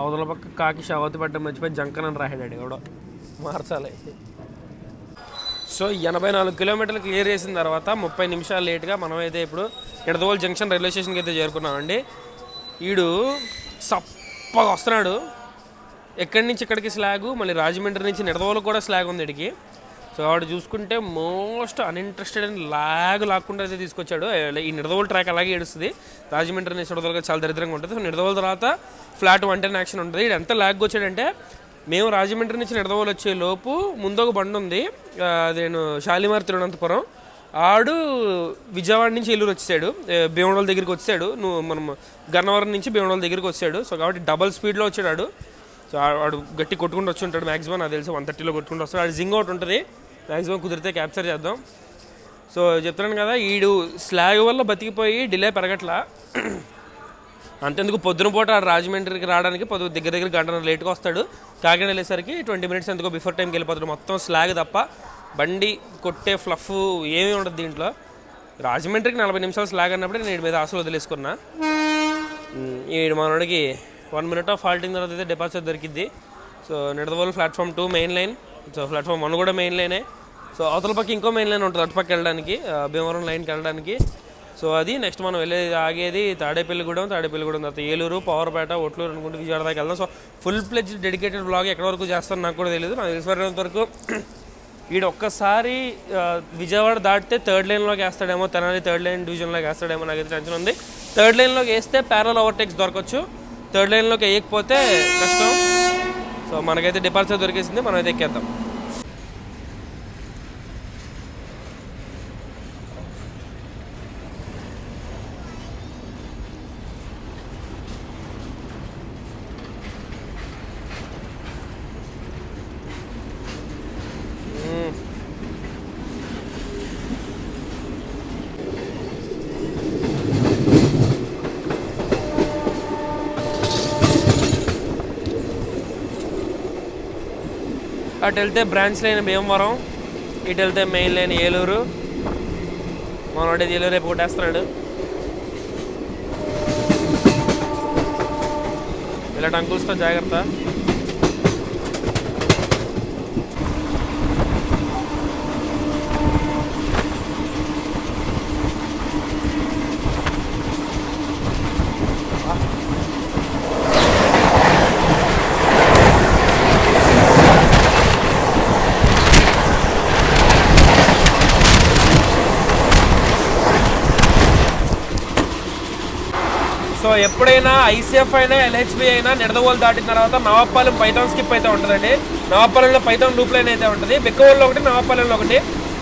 అవతల పక్క కాకి షావతి పడ్డం మర్చిపోయి జంకన్ అని రాసాడు ఎవడో, మార్చాలి. సో 84 కిలోమీటర్లు క్లియర్ చేసిన తర్వాత 30 నిమిషాలు లేట్గా మనమైతే ఇప్పుడు నిడదవోలు జంక్షన్ రైల్వే స్టేషన్కి అయితే చేరుకున్నామండి. ఈడు సప్పగా వస్తున్నాడు, ఎక్కడి నుంచి ఇక్కడికి స్లాగు, మళ్ళీ రాజమండ్రి నుంచి నిడదవోలు కూడా స్లాగ్ ఉంది ఇడికి. సో వాడు చూసుకుంటే మోస్ట్ అన్ఇంట్రెస్టెడ్ అని లాక్కుండా అయితే తీసుకొచ్చాడు. ఈ నిడదవోలు ట్రాక్ అలాగే ఏడుస్తుంది, రాజమండ్రి నుంచి నిడదవోలుగా చాలా దరిద్రంగా ఉంటుంది. సో నిడదవోలు తర్వాత ఫ్లాట్ 110 యాక్షన్ ఉంటుంది. ఇది ఎంత లాగ్ వచ్చాడంటే, మేము రాజమండ్రి నుంచి నిడదవోలు వచ్చే లోపు ముందు ఒక బండి ఉంది, నేను షాలిమార్ తిరువనంతపురం, ఆడు విజయవాడ నుంచి ఏలూరు వచ్చాడు, భీమడోల దగ్గరికి వచ్చాడు, మనం గన్నవరం నుంచి భీమడోల దగ్గరికి వచ్చాడు. సో కాబట్టి డబల్ స్పీడ్లో వచ్చాడు ఆడు. సో వాడు గట్టి కొట్టుకుంటూ వచ్చి ఉంటాడు, మ్యాక్సిమం నాకు తెలిసి 130లో కొట్టుకుంటూ వస్తాడు. ఆడు జింగ్ అవుట్ ఉంటుంది, మ్యాక్సిమం కుదిరితే క్యాప్చర్ చేద్దాం. సో చెప్తున్నాను కదా, ఈడు స్లాగ్ వల్ల బతికిపోయి డిలే పెరగట్లా. అంతెందుకు పొద్దున పూట రాజమండ్రికి రావడానికి దగ్గర గంట లేట్గా వస్తాడు, కాకినాడ వెళ్ళేసరికి 20 మినిట్స్ ఎందుకో బిఫోర్ టైంకి వెళ్ళిపోతాడు. మొత్తం స్లాగ్ తప్ప బండి కొట్టే ఫ్లఫ్ ఏమీ ఉండదు దీంట్లో. రాజమండ్రికి 40 నిమిషాలు స్లాగ్ అన్నప్పుడు నేను మీద ఆశలు వదిలేసుకున్నా. ఈ మనోడికి 1 minute ఆఫ్ హాల్టింగ్ తర్వాత అయితే డిపాజిట్ దొరికింది. So Nidadavolu platform 2 main line, so platform 1 కూడా మెయిన్ లైనే. సో అవతల పక్క ఇంకో మెయిన్ లైన్ ఉంటుంది అటుపక్క వెళ్ళడానికి, భీమవరం లైన్కి వెళ్ళడానికి. సో అది నెక్స్ట్ మనం ఆగేది తాడేపల్లిగూడెం తర్వాత ఏలూరు, పవర్పేట, ఒట్లూరు అనుకుంటే విజయవాడ దాకా వెళ్దాం. సో ఫుల్ ప్లెజ్ డెడికేటెడ్ బ్లాగ్ ఎక్కడి వరకు చేస్తాను నాకు కూడా తెలియదు. నాకు తెలిసినంత వరకు వీడు ఒక్కసారి విజయవాడ దాటితే 3rd లైన్లోకి వేస్తాడేమో, తెనాలి 3rd లైన్ డివిజన్లోకి వేస్తాడేమో, నాకైతే టెన్షన్ ఉంది. 3rd లైన్లోకి వేస్తే ప్యారల్ ఓవర్టేక్స్ దొరకచ్చు, 3rd లైన్లోకి వేయకపోతే కష్టం. సో మనకైతే డిపార్చర్ దొరికేసింది, మనం అయితే ఎక్కేద్దాం. అటు వెళ్తే బ్రాంచ్ లైన్ భీమవరం, ఇటు వెళ్తే మెయిన్ లైన్ ఏలూరు. మనోడేది ఏలూరు రేపు కొట్టేస్తున్నాడు. ఇలాంటి అంకుల్స్తో జాగ్రత్త. సో ఎప్పుడైనా ఐసీఎఫ్ అయినా ఎల్హెచ్బి అయినా నిడదవోలు దాటిన తర్వాత నవాబుపాలెం పైథాన్ స్కిప్ అయితే ఉంటుందండి. నవాబుపాలెంలో పైథాన్ లూప్ లైన్ అయితే ఉంటుంది, బెక్కవోల్లో ఒకటి, నవాబుపాలెంలో ఒకటి.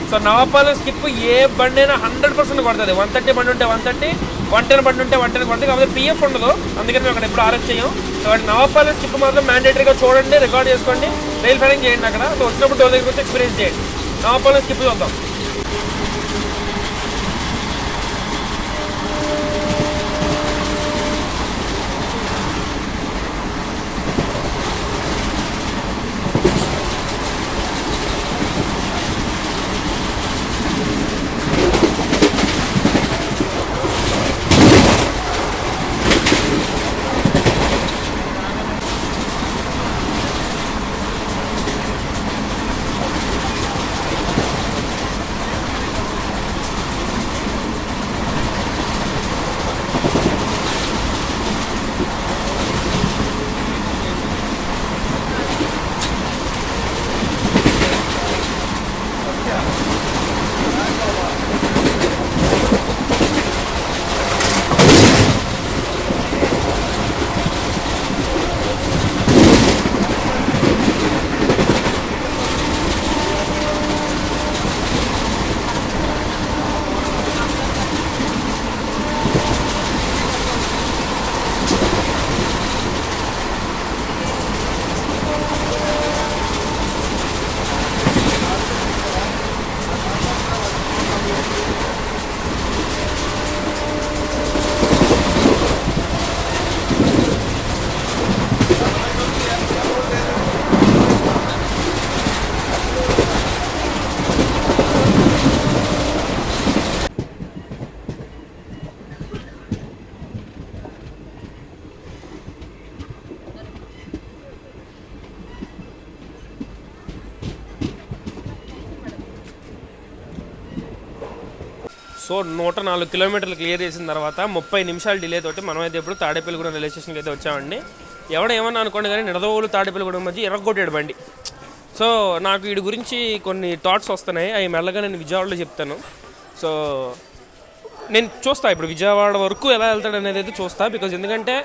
సో నవాబుపాలెం స్కిప్ ఏ బండి అయినా 100% పడుతుంది. 130 బండి ఉంటే 130, 110 బండి ఉంటే 110 పడుతుంది. కాకపోతే పిఎఫ్ ఉండదు, అందుకని మేము అక్కడ ఎప్పుడు ఆర్ఎఫ్ చేయం. సో నవాబుపాలెం స్కిప్ మాత్రం మ్యాండేటరీగా చూడండి, రికార్డ్ చేసుకోండి, రైల్ ఫైరింగ్ చేయండి అక్కడ. సో వచ్చినప్పుడు డోర్ దగ్గర వచ్చి ఎక్స్పీరియన్స్ చేయండి. నవాబుపాలెం స్కిప్ చూద్దాం. సో 104 కిలోమీటర్లు క్లియర్ చేసిన తర్వాత 30 నిమిషాలు డిలే తోటి మనమైతే ఇప్పుడు తాడేపల్లిగూడెం రైల్వే స్టేషన్కి అయితే వచ్చామండి. ఏమన్నా అనుకోండి కానీ నిడదవోలు తాడేపల్లిగూడెం మధ్య ఎర్రగొట్టాడు బండి. సో నాకు వీడి గురించి కొన్ని థాట్స్ వస్తున్నాయి, అవి మెల్లగా నేను విజయవాడలో చెప్తాను. సో నేను చూస్తా ఇప్పుడు విజయవాడ వరకు ఎలా వెళ్తాడు అనేది అయితే చూస్తా. బికాజ్ ఎందుకంటే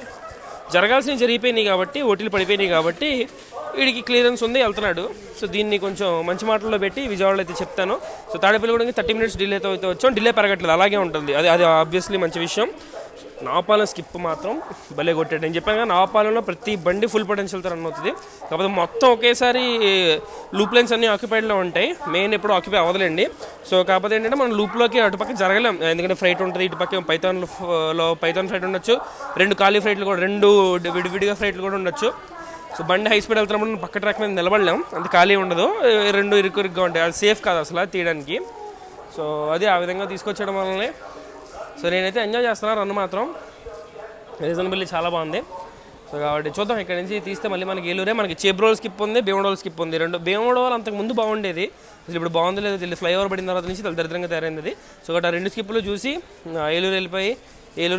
జరగాల్సినవి జరిగిపోయినాయి కాబట్టి, ఓటీలు పడిపోయినాయి కాబట్టి వీడికి క్లియరెన్స్ ఉంది, వెళ్తున్నాడు. సో దీన్ని కొంచెం మంచి మాటల్లో పెట్టి విజయవాడలో అయితే చెప్తాను. సో తాడేపల్లిగూడెంకి 30 మినిట్స్ డిలేతో అయితే వచ్చాం. డిలే పెరగట్లేదు, అలాగే ఉంటుంది. అది ఆబ్వియస్లీ మంచి విషయం. నవపాలెం స్కిప్ మాత్రం భలే కొట్టాడు. నేను చెప్పాను కదా, నవపాలెంలో ప్రతి బండి ఫుల్ పొటెన్షియల్తో రన్ అవుతుంది. కాకపోతే మొత్తం ఒకేసారి లూప్ లైన్స్ అన్నీ ఆక్యుపైడ్లో ఉంటాయి, మెయిన్ ఎప్పుడు ఆక్యుపై అవ్వదులేండి. సో కాకపోతే ఏంటంటే మనం లూప్లోకి అటుపక్క జరగలేం, ఎందుకంటే ఫ్రైట్ ఉంటుంది. ఇటుపక్క పైథాన్ ఫ్రైట్ ఉండొచ్చు, 2 ఖాళీ ఫ్రైట్లు కూడా, 2 విడివిడిగా ఫ్రైట్లు కూడా ఉండొచ్చు. సో బండి హై స్పీడ్ వెళ్తున్నప్పుడు పక్క ట్రాక్ మీద నిలబడలేం, అంత ఖాళీ ఉండదు, 2 ఇరుకుగా ఉంటాయి. అది సేఫ్ కాదు అసలు తీయడానికి. సో అది ఆ విధంగా తీసుకొచ్చడం వల్లనే సో నేనైతే ఎంజాయ్ చేస్తున్నాను. రన్ మాత్రం రీజనబుల్లీ చాలా బాగుంది. సో కాబట్టి చూద్దాం, ఇక్కడ నుంచి తీస్తే మళ్ళీ మనకి ఏలూరే. మనకి చేబ్రోల్ స్కిప్ ఉంది, భీమడోల్ స్కిప్ ఉంది. భీమడోల్ అంతకు ముందు బాగుండేది, అసలు ఇప్పుడు బాగుంది లేదు తెలియదు. ఫ్లైఓవర్ పడిన తర్వాత నుంచి దరిద్రంగా తయారైంది అది. సో కాబట్టి ఆ 2 స్కిప్లు చూసి ఏలూరు వెళ్ళిపోయి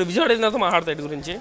విజయవాడ వెళ్ళిన తర్వాత మాట్లాడతాయి వీటి గురించి.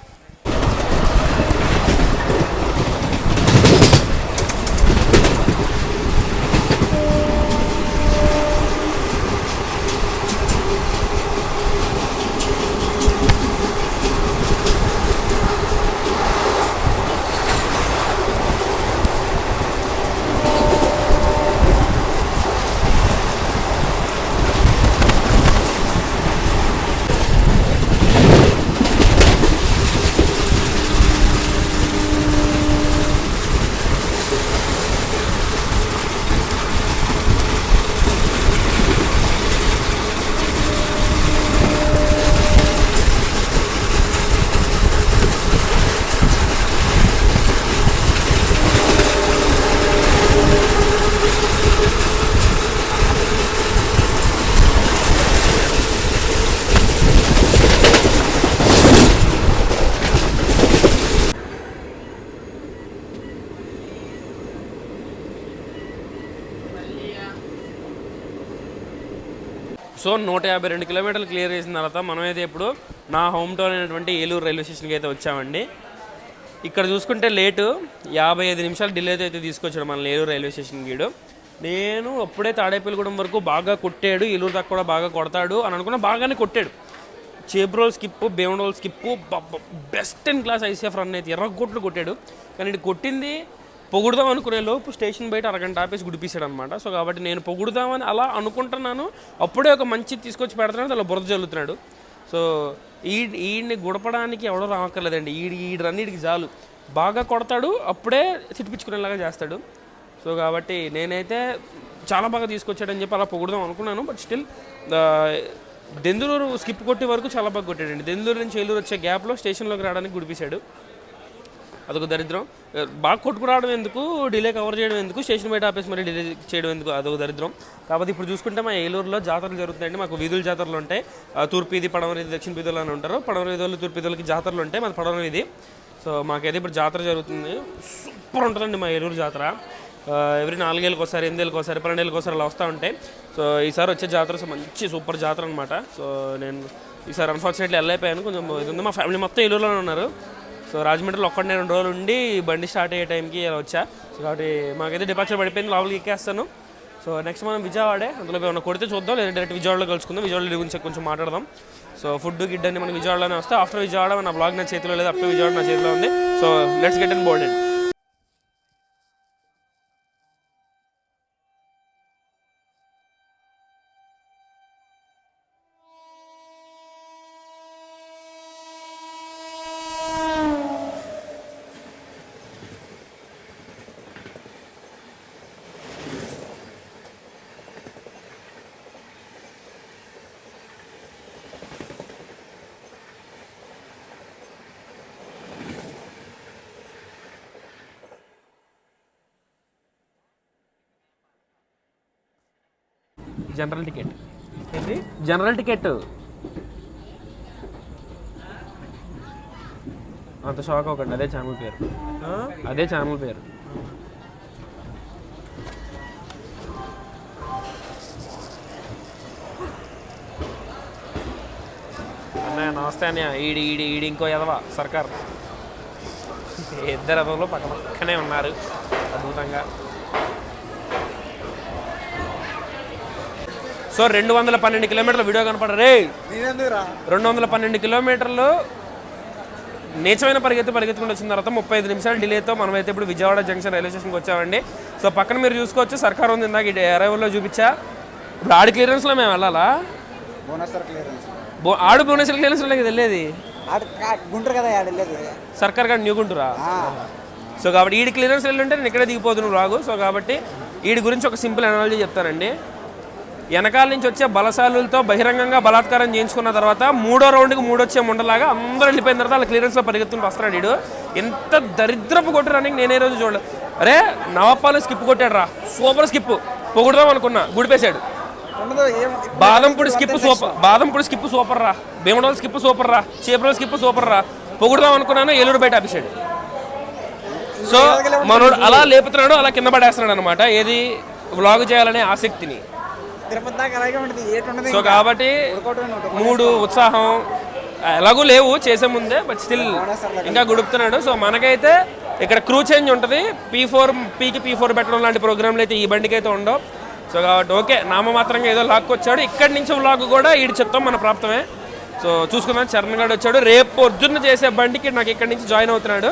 సో 152 కిలోమీటర్లు క్లియర్ చేసిన తర్వాత మనమైతే ఇప్పుడు నా హోమ్ టౌన్ అయినటువంటి ఏలూరు రైల్వే స్టేషన్కి అయితే వచ్చామండి. ఇక్కడ చూసుకుంటే లేటు 55 నిమిషాలు డిలేతో అయితే తీసుకొచ్చాడు మన ఏలూరు రైల్వే స్టేషన్ గీడు. నేను అప్పుడే తాడేపల్లిగూడెం వరకు బాగా కొట్టాడు, ఏలూరు దాకా కూడా బాగా కొడతాడు అని అనుకున్నా, బాగానే కొట్టాడు. Chebrol skip, Bhimadole skip best in class ICF run అయితే ఎర్రగొట్లు కొట్టాడు. కానీ ఇది కొట్టింది పొగుడుదాం అనుకునే లోపు స్టేషన్ బయట అరగంట ఆపేసి గుడిపేశాడు అనమాట. సో కాబట్టి నేను పొగుడుదామని అలా అనుకుంటున్నాను, అప్పుడే ఒక మంచి తీసుకొచ్చి పెడుతున్నాడు, అలా బురద జల్లుతున్నాడు. సో ఈడిని గుడపడానికి ఎవడో రావక్కర్లేదండి, ఈడన్నిటికి చాలు బాగా కొడతాడు, అప్పుడే తిట్టిపించుకునేలాగా చేస్తాడు. సో కాబట్టి నేనైతే చాలా బాగా తీసుకొచ్చాడని చెప్పి అలా పొగుడుదాం అనుకున్నాను. బట్ స్టిల్ దెందులూరు స్కిప్ కొట్టే వరకు చాలా బాగా కొట్టాడండి. దెందులూరు నుంచి ఏలూరు వచ్చే గ్యాప్లో స్టేషన్లోకి రావడానికి గుడిపేశాడు. అదొక దరిద్రం. బాగా కొట్టుకురావడం ఎందుకు, డిలే కవర్ చేయడం ఎందుకు, స్టేషన్ బయట ఆపేసి మరి డిలే చేయడం ఎందుకు, అదొక దరిద్రం. కాబట్టి ఇప్పుడు చూసుకుంటే మా ఏలూరులో జాతరలు జరుగుతాయండి. మాకు వీధుల జాతరలు ఉంటాయి. తూర్పు వీధి, పడమర వీధి, దక్షిణ వీధులు అని ఉంటారు. పడమర వీధులు, తూర్పు వీధులకి జాతరలు ఉంటాయి. మాది పడమర వీధి. సో మాకైతే ఇప్పుడు జాతర జరుగుతుంది, సూపర్ ఉంటుందండి మా ఏలూరు జాతర. ఎవ్రీ 4 ఏళ్ళకి ఒకసారి, 8 ఏళ్ళకి ఒకసారి, 12 ఏళ్ళకి ఒకసారి అలా వస్తూ ఉంటాయి. సో ఈసారి వచ్చే జాతర మంచి సూపర్ జాతర అనమాట. సో నేను ఈసారి అన్ఫార్చునేట్లీ వెళ్ళైపోయాను, కొంచెం ఇది ఉంది. మా ఫ్యామిలీ మొత్తం ఏలూరులోనే ఉన్నారు. సో రాజమండ్రిలో ఒక్కడే 2 రోజులు ఉండి బండి స్టార్ట్ అయ్యే టైంకి ఇలా వచ్చా. సో కాబట్టి మాకైతే డిపార్చర్ పడిపోయింది, లోపలికి ఎక్కేస్తాను. సో నెక్స్ట్ మనం విజయవాడే, అందులో ఏమైనా కొడితే చూద్దాం, లేదా డైరెక్ట్ విజయవాడలో కలుసుకుందాం. విజయవాడ గురించి కొంచెం మాట్లాడదాం. సో ఫుడ్ గిడ్ అన్ని మనం విజయవాడలోనే వస్తే, ఆఫ్టర్ విజయవాడ నా బ్లాగ్ నా చేతిలో లేదు, అప్పుడు విజయవాడ నా చేతిలో ఉంది. So let's get in boarded. General ticket ఏంటి? జనరల్ టికెట్ అంత షాక్ అవ్వకండి, అదే ఛానల్ పేరు, అదే ఛానల్ పేరు. అన్నయ్య నమస్తే అన్నయ్య. ఈడి ఇంకో ఎదవా సర్కార్. ఇద్దరు ఎదవలు పక్కనే ఉన్నారు అద్భుతంగా. సో 212 కిలోమీటర్ల వీడియో కనపడరే. 212 కిలోమీటర్లు నీచమైన పరిగెత్తుకుంటూ వచ్చిన తర్వాత 35 నిమిషాల డిలేతో మనమైతే ఇప్పుడు విజయవాడ జంక్షన్ రైల్వే స్టేషన్కి వచ్చామండి. సో పక్కన మీరు చూసుకోవచ్చు సర్కార్ ఉంది. ఇందాక అరైవల్లో చూపించా. ఇప్పుడు ఆడి క్లియరెన్స్లో మేము వెళ్ళాలా? ఆడు భువనేశ్వర్ క్లియరెన్స్లో వెళ్ళేది గుంటూరు కదా సర్కార్ గారు న్యూ గుంటూరా. సో కాబట్టి ఈడి క్లియరెన్స్ వెళ్ళుంటే నేను ఇక్కడే దిగిపోతున్నాను రాగు. సో కాబట్టి వీడి గురించి ఒక సింపుల్ అనాలజీ చెప్తానండి. వెనకాల నుంచి వచ్చే బలశాలులతో బహిరంగంగా బలాత్కారం చేయించుకున్న తర్వాత 3వ రౌండ్కి 3 వచ్చే ముండలాగా అందరూ వెళ్ళిపోయిన తర్వాత వాళ్ళ క్లియరెన్స్లో పరిగెత్తుకుంటూ వస్తున్నాడు వీడు. ఎంత దరిద్రపు కొట్టు రన్నింగ్ నేనే రోజు చూడలేదు. అరే నవాపాలు స్కిప్ కొట్టాడు రా, సూపర్ స్కిప్ పొగుడుదాం అనుకున్నా, గుడిపేశాడు. బాదంపూడి స్కిప్ సూపర్ రా, భీమడోల్ స్కిప్ సూపర్ రా, చేపరోల్ స్కిప్ సూపర్ రా, పొగుడుదాం అనుకున్నాను, ఏలూరు బయట ఆపేశాడు. సో మనోడు అలా లేపుతున్నాడు, అలా కింద పడేస్తున్నాడు అనమాట. ఏది వ్లాగ్ చేయాలనే ఆసక్తిని. సో కాబట్టి 3 ఉత్సాహం ఎలాగూ లేవు చేసే ముందే, బట్ స్టిల్ ఇంకా గుడుపుతున్నాడు. సో మనకైతే ఇక్కడ క్రూ చేంజ్ ఉంటుంది. పీకి P4 పెట్టడం లాంటి ప్రోగ్రాంలు అయితే ఈ బండికి అయితే ఉండవు. సో కాబట్టి ఓకే, నామమాత్రంగా ఏదో లాక్కొచ్చాడు. ఇక్కడి నుంచి వ్లాగ్ కూడా ఈడు చెప్తాం మన ప్రాప్తమే. సో చూసుకుందాం. చరణ్ గారు వచ్చాడు. రేపు పొద్దున్న చేసే బండికి నాకు ఇక్కడి నుంచి జాయిన్ అవుతున్నాడు.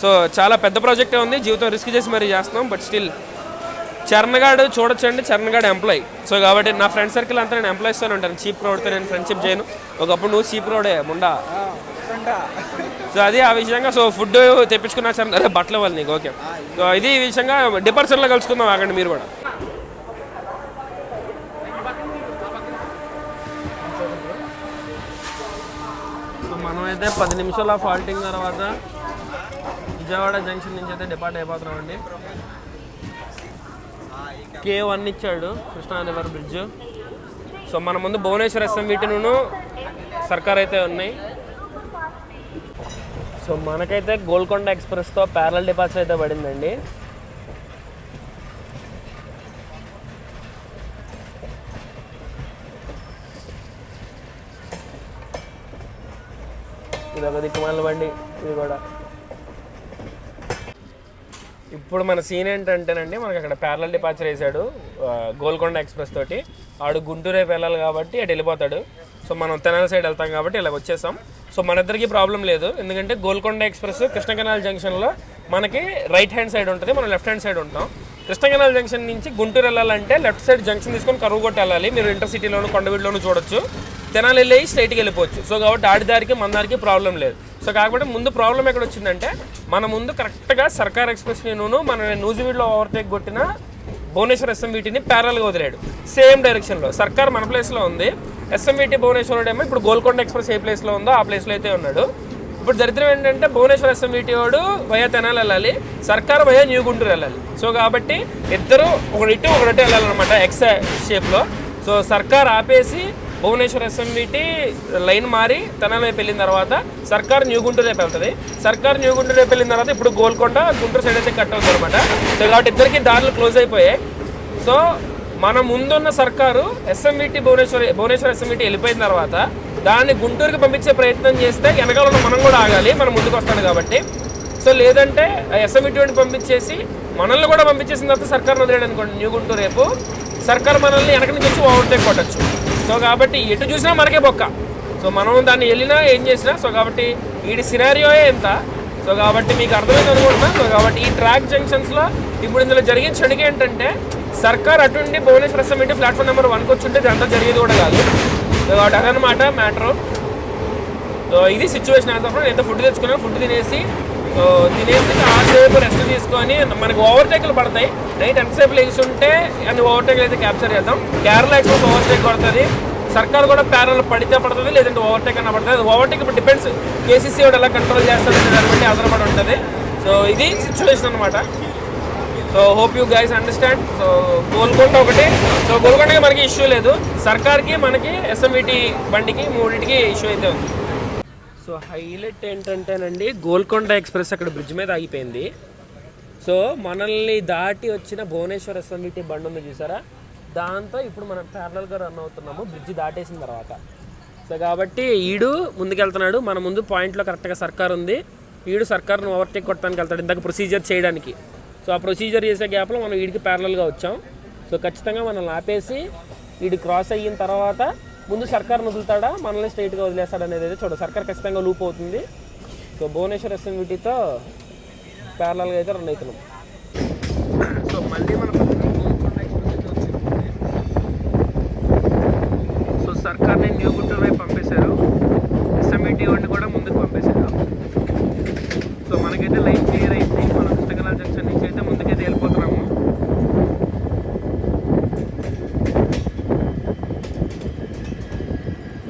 సో చాలా పెద్ద ప్రాజెక్టే ఉంది, జీవితం రిస్క్ చేసి మరీ చేస్తున్నాం. బట్ స్టిల్ చరణ్ గారు చూడొచ్చండి, చరణ్ గారు ఎంప్లాయ్. సో కాబట్టి నా ఫ్రెండ్ సర్కిల్ అంతా నేను ఎంప్లాయీస్తోనే ఉంటాను. చీప్ క్రౌడ్తో నేను ఫ్రెండ్షిప్ చేయను. ఒకప్పుడు నువ్వు చీప్ క్రౌడే ముండా. సో అది ఆ విషయంగా. సో ఫుడ్ తెప్పించుకున్నా చరణ్, అదే బట్టలు ఇవ్వాలి నీకు. ఓకే, సో ఇది ఈ విషయంగా డిపార్చర్లో కలుసుకుందాం. ఆగండి మీరు కూడా. సో మనమైతే 10 నిమిషాల ఫాల్టింగ్ తర్వాత విజయవాడ జంక్షన్ నుంచి అయితే డిపార్ట్ అయిపోతున్నామండి. K1 ఇచ్చాడు, కృష్ణా రివర్ బ్రిడ్జ్. సో మన ముందు భువనేశ్వర్ SMVTను సర్కార్ అయితే ఉన్నాయి. సో మనకైతే గోల్కొండ ఎక్స్ప్రెస్తో ప్యారలల్ డిపార్చర్ అయితే పడిందండి. ఇది ఒక దిక్కుమాల బండి, ఇది కూడా. ఇప్పుడు మన సీన్ ఏంటంటేనండి, మనకి అక్కడ ప్యారలల్ డిపార్చర్ వేసాడు గోల్కొండ ఎక్స్ప్రెస్ తోటి. ఆడు గుంటూరు రేపు వెళ్ళాలి కాబట్టి అటు వెళ్ళిపోతాడు. సో మనం తెనాలి సైడ్ వెళ్తాం కాబట్టి ఇలా వచ్చేసాం. సో మన ఇద్దరికి ప్రాబ్లం లేదు, ఎందుకంటే గోల్కొండ ఎక్స్ప్రెస్ కృష్ణ కెనాల్ జంక్షన్లో మనకి రైట్ హ్యాండ్ సైడ్ ఉంటుంది, మనం లెఫ్ట్ హ్యాండ్ సైడ్ ఉంటాం. కృష్ణ కెనాల్ జంక్షన్ నుంచి గుంటూరు వెళ్ళాలంటే లెఫ్ట్ సైడ్ జంక్షన్ తీసుకొని కరువుగొట్టు వెళ్ళాలి. మీరు ఇంటర్సిటీలోను కొండవీడులోను చూడొచ్చు. తెనాలి వెళ్ళి స్ట్రైట్కి వెళ్ళిపోవచ్చు. సో కాబట్టి ఆడిదారికి మన దారికి ప్రాబ్లం లేదు. సో కాకపోతే ముందు ప్రాబ్లం ఎక్కడ వచ్చిందంటే, మన ముందు కరెక్ట్గా సర్కార్ ఎక్స్ప్రెస్ని మన నూజివీడులో ఓవర్టేక్ కొట్టిన భువనేశ్వర్ SMVTని ప్యారల్గా వదిలాడు సేమ్ డైరెక్షన్లో. సర్కార్ మన ప్లేస్లో ఉంది, SMVT భువనేశ్వరుడు ఏమో ఇప్పుడు గోల్కొండ ఎక్స్ప్రెస్ ఏ ప్లేస్లో ఉందో ఆ ప్లేస్లో అయితే ఉన్నాడు. ఇప్పుడు దరిద్రం ఏంటంటే భువనేశ్వర్ SMVT వాడు వయా తెనాలి వెళ్ళాలి, సర్కార్ వయా న్యూ గుంటూరు వెళ్ళాలి. సో కాబట్టి ఇద్దరు ఒకటి వెళ్ళాలన్నమాట ఎక్స్ షేప్లో. సో సర్కార్ ఆపేసి భువనేశ్వర్ SMVT లైన్ మారి తెనాలి వైపు వెళ్ళిన తర్వాత సర్కార్ న్యూ గుంటూరు రేపు వెళ్తుంది. సర్కార్ న్యూ గుంటూరు రేపు వెళ్ళిన తర్వాత ఇప్పుడు గోల్కొండ గుంటూరు సైడ్ అయితే కట్ అవుతుంది అనమాట. సో కాబట్టి ఇద్దరికి దారులు క్లోజ్ అయిపోయాయి. సో మన ముందున్న సర్కారు భువనేశ్వర్ SMVT వెళ్ళిపోయిన తర్వాత దాన్ని గుంటూరుకి పంపించే ప్రయత్నం చేస్తే వెనకాల మనం కూడా ఆగాలి, మనం ముందుకు వస్తాడు కాబట్టి. సో లేదంటే SMVT వాడిని పంపించేసి మనల్ని కూడా పంపించేసిన తర్వాత సర్కార్ వదిలేడు అనుకోండి న్యూ గుంటూరు రేపు, సర్కార్ మనల్ని వెనక నుంచి వచ్చి ఓవర్టేక్ కొట్టచ్చు. సో కాబట్టి ఎటు చూసినా మనకే బొక్క. సో మనం దాన్ని వెళ్ళినా ఏం చేసినా. సో కాబట్టి వీడి సినారియోయే ఎంత. సో కాబట్టి మీకు అర్థమైంది అనుకుంటున్నా. సో కాబట్టి ఈ ట్రాక్ జంక్షన్స్లో ఇప్పుడు ఇందులో జరిగిన చెడుగు ఏంటంటే, సర్కార్ అటుండి భువనేశ్వర్ SMVT ప్లాట్ఫామ్ నెంబర్ 1కి వచ్చుంటే ఇదంతా జరిగేది కూడా కాదు. సో కాబట్టి అదనమాట మ్యాటరు. సో ఇది సిచ్యువేషన్. అంతప్పుడు ఎంత ఫుడ్ తెచ్చుకున్నా ఫుడ్ తినేసి కాసేపు రెస్ట్ తీసుకొని మనకి ఓవర్టేక్లు పడతాయి. నైట్ ఎంతసేపు లేచుంటే అన్ని ఓవర్టేక్లు అయితే క్యాప్చర్ చేద్దాం. కేరళ ఎక్స్ప్రెస్ ఓవర్టేక్ పడుతుంది, సర్కార్ కూడా ప్యారల్ పడితే పడుతుంది, లేదంటే ఓవర్టేక్ అన్న పడుతుంది. ఓవర్టేక్ ఇప్పుడు డిపెండ్స్ KCC వాడు ఎలా కంట్రోల్ చేస్తాడనే దాన్ని బట్టి ఆధారపడి ఉంటుంది. సో ఇది సిచ్యువేషన్ అనమాట. So hope you guys understand. So Golconda ఒకటి. సో గోల్కొండకి మనకి ఇష్యూ లేదు, సర్కార్కి మనకి SMVT బండికి మూడింటికి ఇష్యూ అయితే ఉంది. సో హైలైట్ ఏంటంటేనండి, గోల్కొండ ఎక్స్ప్రెస్ అక్కడ బ్రిడ్జ్ మీద ఆగిపోయింది. సో మనల్ని దాటి వచ్చిన భువనేశ్వర్ SMVT బండి ఉంది చూసారా, దాంతో ఇప్పుడు మనం ప్యారలల్గా రన్ అవుతున్నాము బ్రిడ్జ్ దాటేసిన తర్వాత. సో కాబట్టి ఈడు ముందుకెళ్తున్నాడు, మన ముందు పాయింట్లో కరెక్ట్గా సర్కార్ ఉంది, ఈడు సర్కార్ను ఓవర్టేక్ కొట్టడానికి వెళ్తాడు ఇందాక ప్రొసీజర్ చేయడానికి. సో ఆ ప్రొసీజర్ చేసే గ్యాప్లో మనం వీడికి ప్యారలల్గా వచ్చాం. సో ఖచ్చితంగా మనల్ని ఆపేసి వీడు క్రాస్ అయిన తర్వాత ముందు సర్కార్ను వదులుతాడా మనల్ని స్ట్రైట్గా వదిలేస్తాడు అనేది అయితే చూడ. సర్కార్ ఖచ్చితంగా లూప్ అవుతుంది. సో భువనేశ్వర్ ఎస్ఎన్విటీతో ప్యారలల్గా అయితే రన్ అవుతున్నాం. సో మళ్ళీ మన సో సర్కార్ని న్యూ గుంటూరు వైపు పంపేశారు, ఎస్ఎంఈటీ వాడిని కూడా ముందుకు పంపేశారు. సో మనకైతే లైన్ క్లియర్ అయింది. మనం కృష్ణగల జంక్షన్ నుంచి అయితే ముందుకైతే వెళ్ళిపోతున్నాము.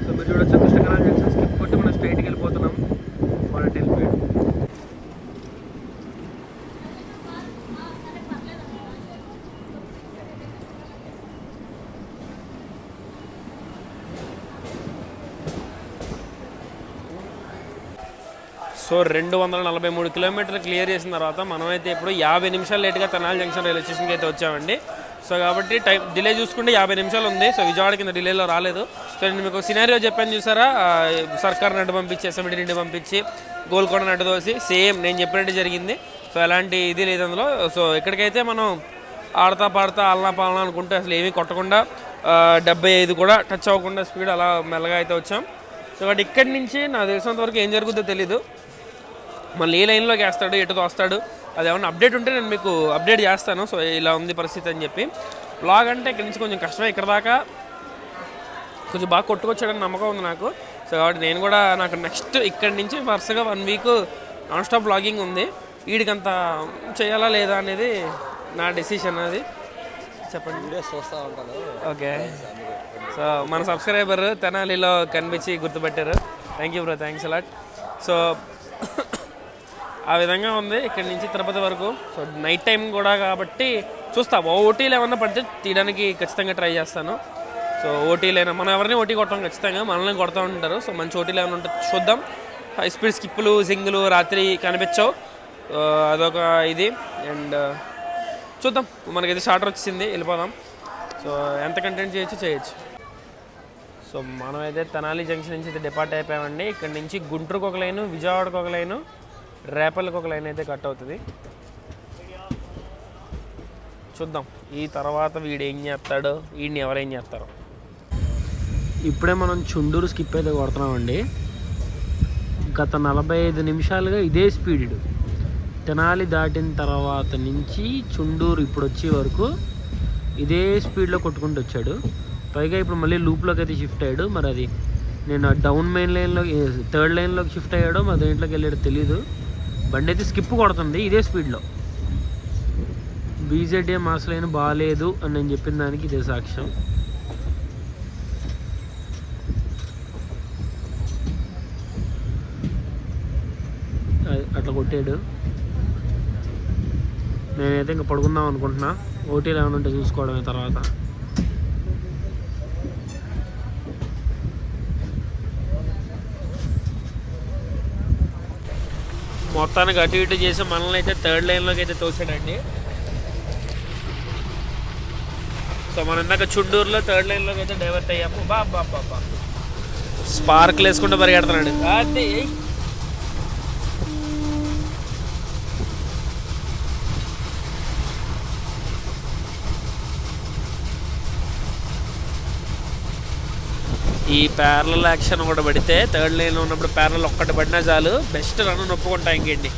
సో మీరు చూడొచ్చు కృష్ణగల జంక్షన్ స్కిప్ కొట్టి మనం స్ట్రైట్కి వెళ్ళిపోతున్నాం. వాడంటే వెళ్ళిపోయాడు. సో 243 కిలోమీటర్లు క్లియర్ చేసిన తర్వాత మనమైతే ఇప్పుడు 50 నిమిషాలు లేట్గా తెనాలి జంక్షన్ రైల్వే స్టేషన్కి అయితే వచ్చామండి. సో కాబట్టి టైం డిలే చూసుకుంటే 50 నిమిషాలు ఉంది. సో విజయవాడ కింద డిలేలో రాలేదు. సో నేను మీకు సినారియో చెప్పాను చూసారా, సర్కార్ నడ్డు పంపించి ఎస్ఎంఈటీ నుండి పంపించి గోల్కొండ నడ్డు దోసి సేమ్ నేను చెప్పినట్టు జరిగింది. సో ఎలాంటి ఇది లేదు అందులో. సో ఎక్కడికైతే మనం ఆడతా పాడతా ఆలనా పాలనా అనుకుంటే అసలు ఏమీ కొట్టకుండా 75 కూడా టచ్ అవ్వకుండా స్పీడ్ అలా మెల్లగా అయితే వచ్చాం. సో కాబట్టి ఇక్కడి నుంచి నాకు తెలిసినంత వరకు ఏం జరుగుతుందో తెలీదు. మళ్ళీ ఏ లైన్లోకి వేస్తాడు, ఎటుతో వస్తాడు, అది ఏమన్నా అప్డేట్ ఉంటే నేను మీకు అప్డేట్ చేస్తాను. సో ఇలా ఉంది పరిస్థితి అని చెప్పి. బ్లాగ్ అంటే ఇక్కడి నుంచి కొంచెం కష్టమే, ఇక్కడ దాకా కొంచెం బాగా కొట్టుకొచ్చాడని నమ్మకం ఉంది నాకు. సో కాబట్టి నేను కూడా నాకు నెక్స్ట్ ఇక్కడి నుంచి వరుసగా 1 వీక్ నాన్ స్టాప్ బ్లాగింగ్ ఉంది. వీడికంత చేయాలా లేదా అనేది నా డెసిషన్. అది చెప్పండి. వీడియోస్ చూస్తూ ఉంటాను. ఓకే. సో మన సబ్స్క్రైబర్ తెనాలిలో కనిపించి గుర్తుపెట్టారు. Thank you bro, thanks a lot. So ఆ విధంగా ఉంది ఇక్కడి నుంచి తిరుపతి వరకు. సో నైట్ టైం కూడా కాబట్టి చూస్తా, ఓటీలు ఏమన్నా పడితే తీయడానికి ఖచ్చితంగా ట్రై చేస్తాను. సో ఓటీలు అయినా మనం ఎవరిని ఓటీ కొడతాం ఖచ్చితంగా, మనల్ని కొడతా ఉంటారు. సో మంచి ఓటీలు ఏమైనా ఉంటే చూద్దాం. హై స్పీడ్ స్కిప్పులు జింగులు రాత్రి కనిపించవు, అదొక ఇది. అండ్ చూద్దాం, మనకైతే షార్టర్ వచ్చింది, వెళ్ళిపోదాం. సో ఎంత కంటెంట్ చేయొచ్చు. సో మనమైతే తెనాలి జంక్షన్ నుంచి అయితే డిపార్ట్ అయిపోయామండి. ఇక్కడ నుంచి గుంటూరుకు ఒక లైను, విజయవాడకు ఒక లైను, రేపల్లికి ఒక లైన్ అయితే కట్ అవుతుంది. చూద్దాం ఈ తర్వాత వీడు ఏం చేస్తాడో, వీడిని ఎవరేం చేస్తారో. ఇప్పుడే మనం చుండూరు స్కిప్ అయితే కొడుతున్నామండి. గత 45 నిమిషాలుగా ఇదే స్పీడ్. తెనాలి దాటిన తర్వాత నుంచి చుండూరు ఇప్పుడు వచ్చే వరకు ఇదే స్పీడ్లో కొట్టుకుంటూ వచ్చాడు. పైగా ఇప్పుడు మళ్ళీ లూప్లోకి అయితే షిఫ్ట్ అయ్యాడు. మరి అది నేను డౌన్ మెయిన్ లైన్లో 3rd లైన్లోకి షిఫ్ట్ అయ్యాడో మరి దేంట్లోకి వెళ్ళాడో తెలీదు. బండి అయితే స్కిప్ కొడుతుంది ఇదే స్పీడ్లో. బీజేడీ మాస్ లైన్ బాగాలేదు అని నేను చెప్పిన దానికి ఇదే సాక్ష్యం. అట్లా కొట్టాడు. నేనైతే ఇంకా పడుకుందాం అనుకుంటున్నా, ఓటీలు ఏమైనా ఉంటే చూసుకోవడమే తర్వాత. మొత్తానికి అటు ఇటు చేసి మనల్ని అయితే 3rd లైన్లోకి అయితే తోసాడండి. సో మనం ఇందాక చుండూరులో 3rd లైన్లోకి అయితే డైవర్ట్ అయ్యాము. బాబా స్పార్క్లు వేసుకుంటూ పరిగెడుతున్నాడు. అదే ఈ ప్యారలల్ యాక్షన్ కూడా పడితే 3rd లైన్లో ఉన్నప్పుడు ప్యారలల్ ఒక్కటి పడినా చాలు, బెస్ట్ రన్ నొప్పుకుంటా ఇంకేంటి.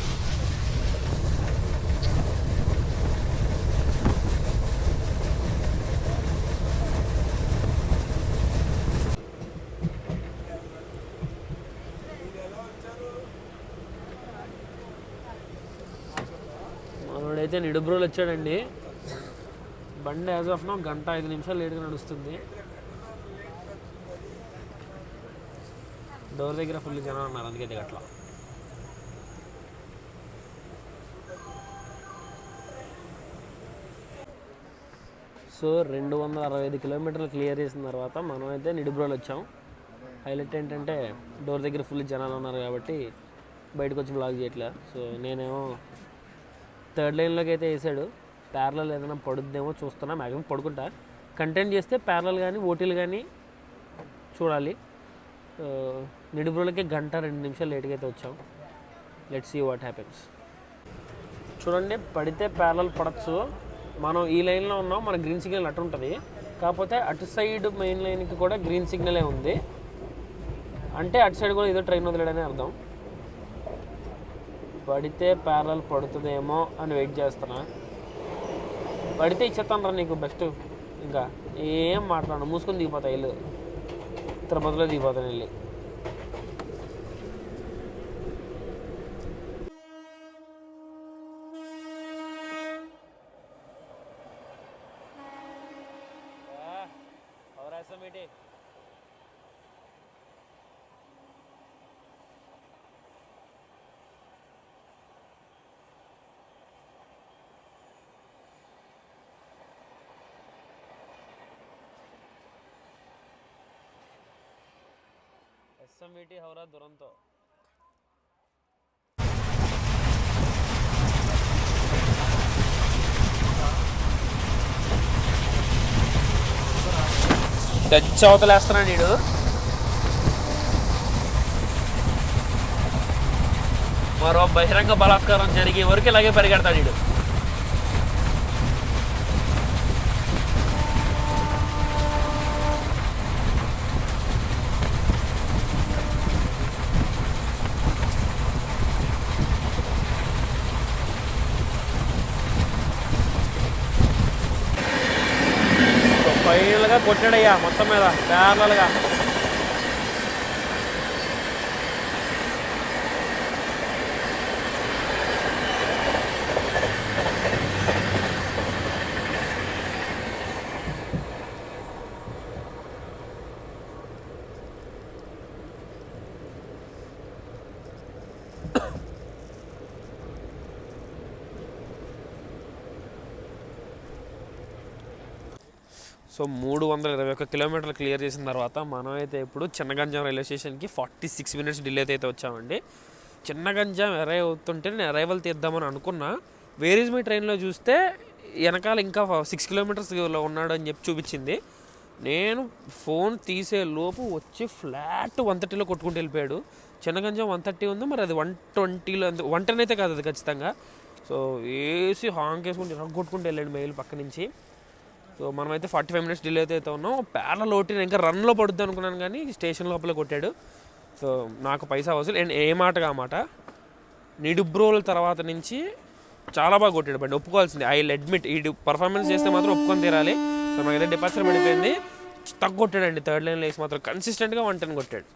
మనోడైతే నిడుబ్రోలు వచ్చాడండి. బండి యాజ్ ఆఫ్ నో 1 గంట 5 నిమిషాలు లేట్గా నడుస్తుంది. డోర్ దగ్గర ఫుల్ జనం ఉన్నారు, అందుకే దిగట్లా. సో 265 కిలోమీటర్లు క్లియర్ చేసిన తర్వాత మనం అయితే నిడుబ్రోలు వచ్చాం. హైలైట్ ఏంటంటే డోర్ దగ్గర ఫుల్ జనాలు ఉన్నారు కాబట్టి బయటకు వచ్చి బ్లాగ్ చేయట్లే. సో నేనేమో 3rd లైన్లోకి అయితే వేసాడు. ప్యారలల్ ఏదైనా పడుద్దేమో చూస్తున్నా, మ్యాక్సిమం పడుకుంటా. కంటెంట్ చేస్తే ప్యారలల్ కానీ ఓటీలు కానీ చూడాలి. నిడుబ్రోలకి గంట 2 నిమిషాలు లేట్గా అయితే వచ్చాం. Let's see what happens. చూడండి, పడితే ప్యారలల్ పడచ్చు. మనం ఈ లైన్లో ఉన్నాం, మన గ్రీన్ సిగ్నల్ అటు ఉంటుంది. కాకపోతే అటు సైడ్ మెయిన్ లైన్కి కూడా గ్రీన్ సిగ్నలే ఉంది. అంటే అటు సైడ్ కూడా ఏదో ట్రైన్ వదిలేడని అర్థం. పడితే ప్యారలల్ పడుతుందేమో అని వెయిట్ చేస్తున్నా. పడితే ఇచ్చేస్తాను రా నీకు బెస్ట్. ఇంకా ఏం మాట్లాడను, మూసుకొని దిగిపోతా. ఇల్లు తిరుపతిలో దిగిపోతాను వెళ్ళి. ఎస్ఎంఈటి హౌరా దురంతో. టచ్ అవతలేస్తున్నాడు వీడు. మరో బహిరంగ బలాత్కారం జరిగే వరకు ఇలాగే పరిగెడతాడు వీడు. ఫైనల్గా కొట్టాడయ్యా మొత్తం మీద ప్యారలల్గా. సో 321 కిలోమీటర్లు క్లియర్ చేసిన తర్వాత మనం అయితే ఇప్పుడు చిన్నగంజాం రైల్వే స్టేషన్కి 46 మినిట్స్ డిలే అయితే వచ్చామండి. చిన్నగంజాం అరైవ్ అవుతుంటే నేను అరైవల్ తీద్దామని అనుకున్నా. వేరీజ్ మీ ట్రైన్లో చూస్తే వెనకాల ఇంకా 6 కిలోమీటర్స్లో ఉన్నాడు అని చెప్పి చూపించింది. నేను ఫోన్ తీసే లోపు వచ్చి ఫ్లాట్ 130లో కొట్టుకుంటూ వెళ్ళిపోయాడు. చిన్నగంజాం 130 ఉంది, మరి అది 120లో 110 అయితే కాదు అది ఖచ్చితంగా. సో వేసి హాంక్ వేసుకుంటూ కొట్టుకుంటూ వెళ్ళాడు మెయిల్ పక్క నుంచి. సో మనమైతే 45 మినిట్స్ డిలే అయితే ఉన్నాం. ప్యారలల్ ఓటిని ఇంకా రన్లో పడుద్ది అనుకున్నాను, కానీ స్టేషన్ లోపల కొట్టాడు. సో నాకు పైసా వసూలు. అండ్ ఏ మాటగా మాట నిడుబ్రోల తర్వాత నుంచి చాలా బాగా కొట్టాడు బండి, ఒప్పుకోవాల్సింది. ఐ విల్ అడ్మిట్, ఈ పర్ఫార్మెన్స్ చేస్తే మాత్రం ఒప్పుకొని తీరాలి. సో నాకైతే డిపార్చర్ పడిపోయింది. తక్కువ కొట్టాడండి. థర్డ్ లైన్లో వేసి మాత్రం కన్సిస్టెంట్గా 110 కొట్టాడు.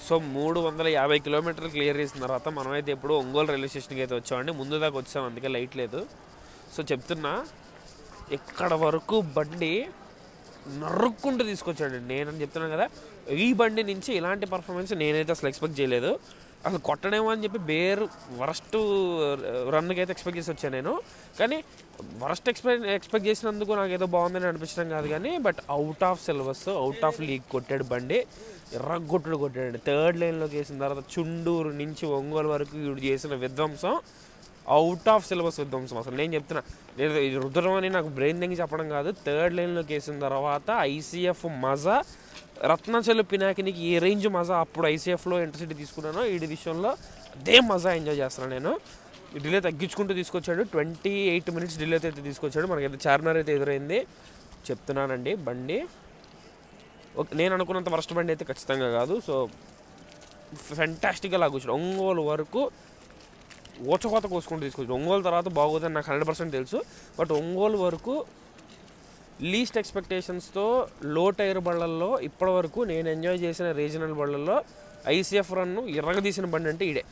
సో 350 కిలోమీటర్లు క్లియర్ చేసిన తర్వాత మనమైతే ఇప్పుడు ఒంగోలు రైల్వే స్టేషన్కి అయితే వచ్చామండి. ముందు దాకా వచ్చాం, అందుకే లైట్ లేదు. సో చెప్తున్నా, ఇక్కడ వరకు బండి నరుక్కుంటూ తీసుకొచ్చాడు. నేనని చెప్తున్నాను కదా, ఈ బండి నుంచి ఇలాంటి పర్ఫార్మెన్స్ నేనైతే అసలు ఎక్స్పెక్ట్ చేయలేదు. అసలు కొట్టడేమో అని చెప్పి వరస్ట్ రన్కి అయితే ఎక్స్పెక్ట్ చేసి వచ్చాను నేను. కానీ వరస్ట్ ఎక్స్పెక్ట్ చేసినందుకు నాకు ఏదో బాగుందని అనిపించడం కాదు, కానీ but out of syllabus, out of league కొట్టాడు బండి. కొట్టాడు. థర్డ్ లైన్లోకి వేసిన తర్వాత చుండూరు నుంచి ఒంగోలు వరకు వీడు చేసిన విధ్వంసం అవుట్ ఆఫ్ సిలబస్ విధ్వంసం. అసలు నేను చెప్తున్నా, నేను ఇది రుద్రం అని నాకు బ్రెయిన్ దగ్గర చెప్పడం కాదు. థర్డ్ లైన్లోకి వేసిన తర్వాత ఐసీఎఫ్ మజా, రత్నాచలు పినాకినికి ఏ రేంజ్ మజా అప్పుడు ఐసీఎఫ్లో ఇంటర్సిటీ తీసుకున్నానో ఈ విషయంలో అదే మజా ఎంజాయ్ చేస్తున్నాను నేను. డిలే తగ్గించుకుంటూ తీసుకొచ్చాడు. 28 మినిట్స్ డిలే అయితే తీసుకొచ్చాడు. మనకైతే చార్మినార్ అయితే ఎదురైంది. చెప్తున్నానండి, బండి నేను అనుకున్నంత వరస్ట్ బండి అయితే ఖచ్చితంగా కాదు. సో ఫెంటాస్టిక్గా లాగొచ్చాడు. ఒంగోలు వరకు ఓచకోత కోసుకుంటూ తీసుకొచ్చాడు. ఒంగోలు తర్వాత బాగోదని నాకు 100% తెలుసు, బట్ ఒంగోలు వరకు లీస్ట్ ఎక్స్పెక్టేషన్స్తో లో టైర్ బళ్ళల్లో ఇప్పటివరకు నేను ఎంజాయ్ చేసిన రీజనల్ బళ్ళల్లో ఐసీఎఫ్ రన్ను ఎర్రగదీసిన బండి అంటే ఈడే.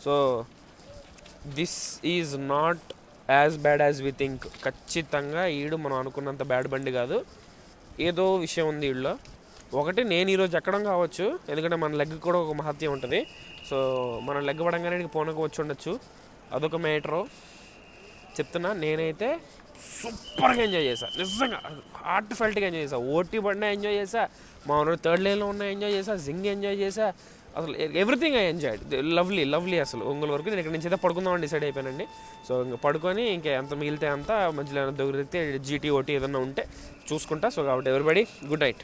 So this is not as bad as we think. ఖచ్చితంగా ఈడు మనం అనుకున్నంత బ్యాడ్ బండి కాదు. ఏదో విషయం ఉంది వీళ్ళలో. ఒకటి, నేను ఈరోజు ఎక్కడం కావచ్చు, ఎందుకంటే మన లెగ్ కూడా ఒక మహత్యం ఉంటుంది. సో మనం లెగ్ పడంగానే పోనకు వచ్చి ఉండొచ్చు, అదొక మ్యాటరు. చెప్తున్నా, నేనైతే సూపర్గా ఎంజాయ్ చేశాను. నిజంగా హార్ట్ ఫెల్ట్గా ఎంజాయ్ చేశాను. ఓటీ బండి ఎంజాయ్ చేశా, మా థర్డ్ లైన్లో ఉన్న ఎంజాయ్ చేశా, జింగ్ ఎంజాయ్ చేశా. అసలు ఎవ్రీథింగ్ ఐ ఎంజాయ్డ్. లవ్లీ అసలు. ఒంగోలు వరకు నేను ఇక్కడ నుంచి అయితే పడుకుందామని డిసైడ్ అయిపోయానండి. సో ఇంకా పడుకొని ఇంకా ఎంత మిగిలితే అంత, మధ్యలో ఏమైనా దొరికితే జీటీ ఓటీ ఏదైనా ఉంటే చూసుకుంటా. సో కాబట్టి ఎవ్రీబడి గుడ్ నైట్.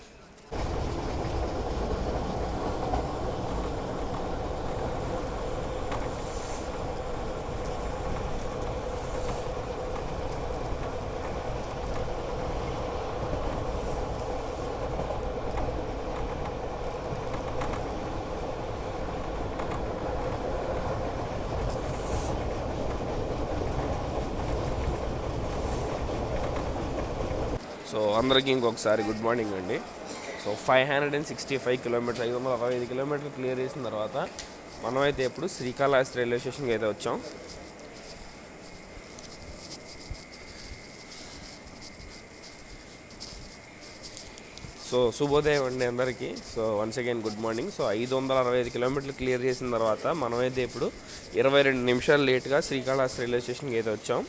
సో అందరికీ ఇంకొకసారి గుడ్ మార్నింగ్ అండి. సో 565 కిలోమీటర్స్, 565 కిలోమీటర్లు క్లియర్ చేసిన తర్వాత మనమైతే ఇప్పుడు శ్రీకాళహస్తి రైల్వే స్టేషన్కి అయితే వచ్చాం. సో శుభోదయం అండి అందరికీ. So once again good morning. So 565 కిలోమీటర్లు క్లియర్ చేసిన తర్వాత మనమైతే ఇప్పుడు 22 నిమిషాలు లేట్గా శ్రీకాళహస్తి రైల్వే స్టేషన్కి అయితే వచ్చాం.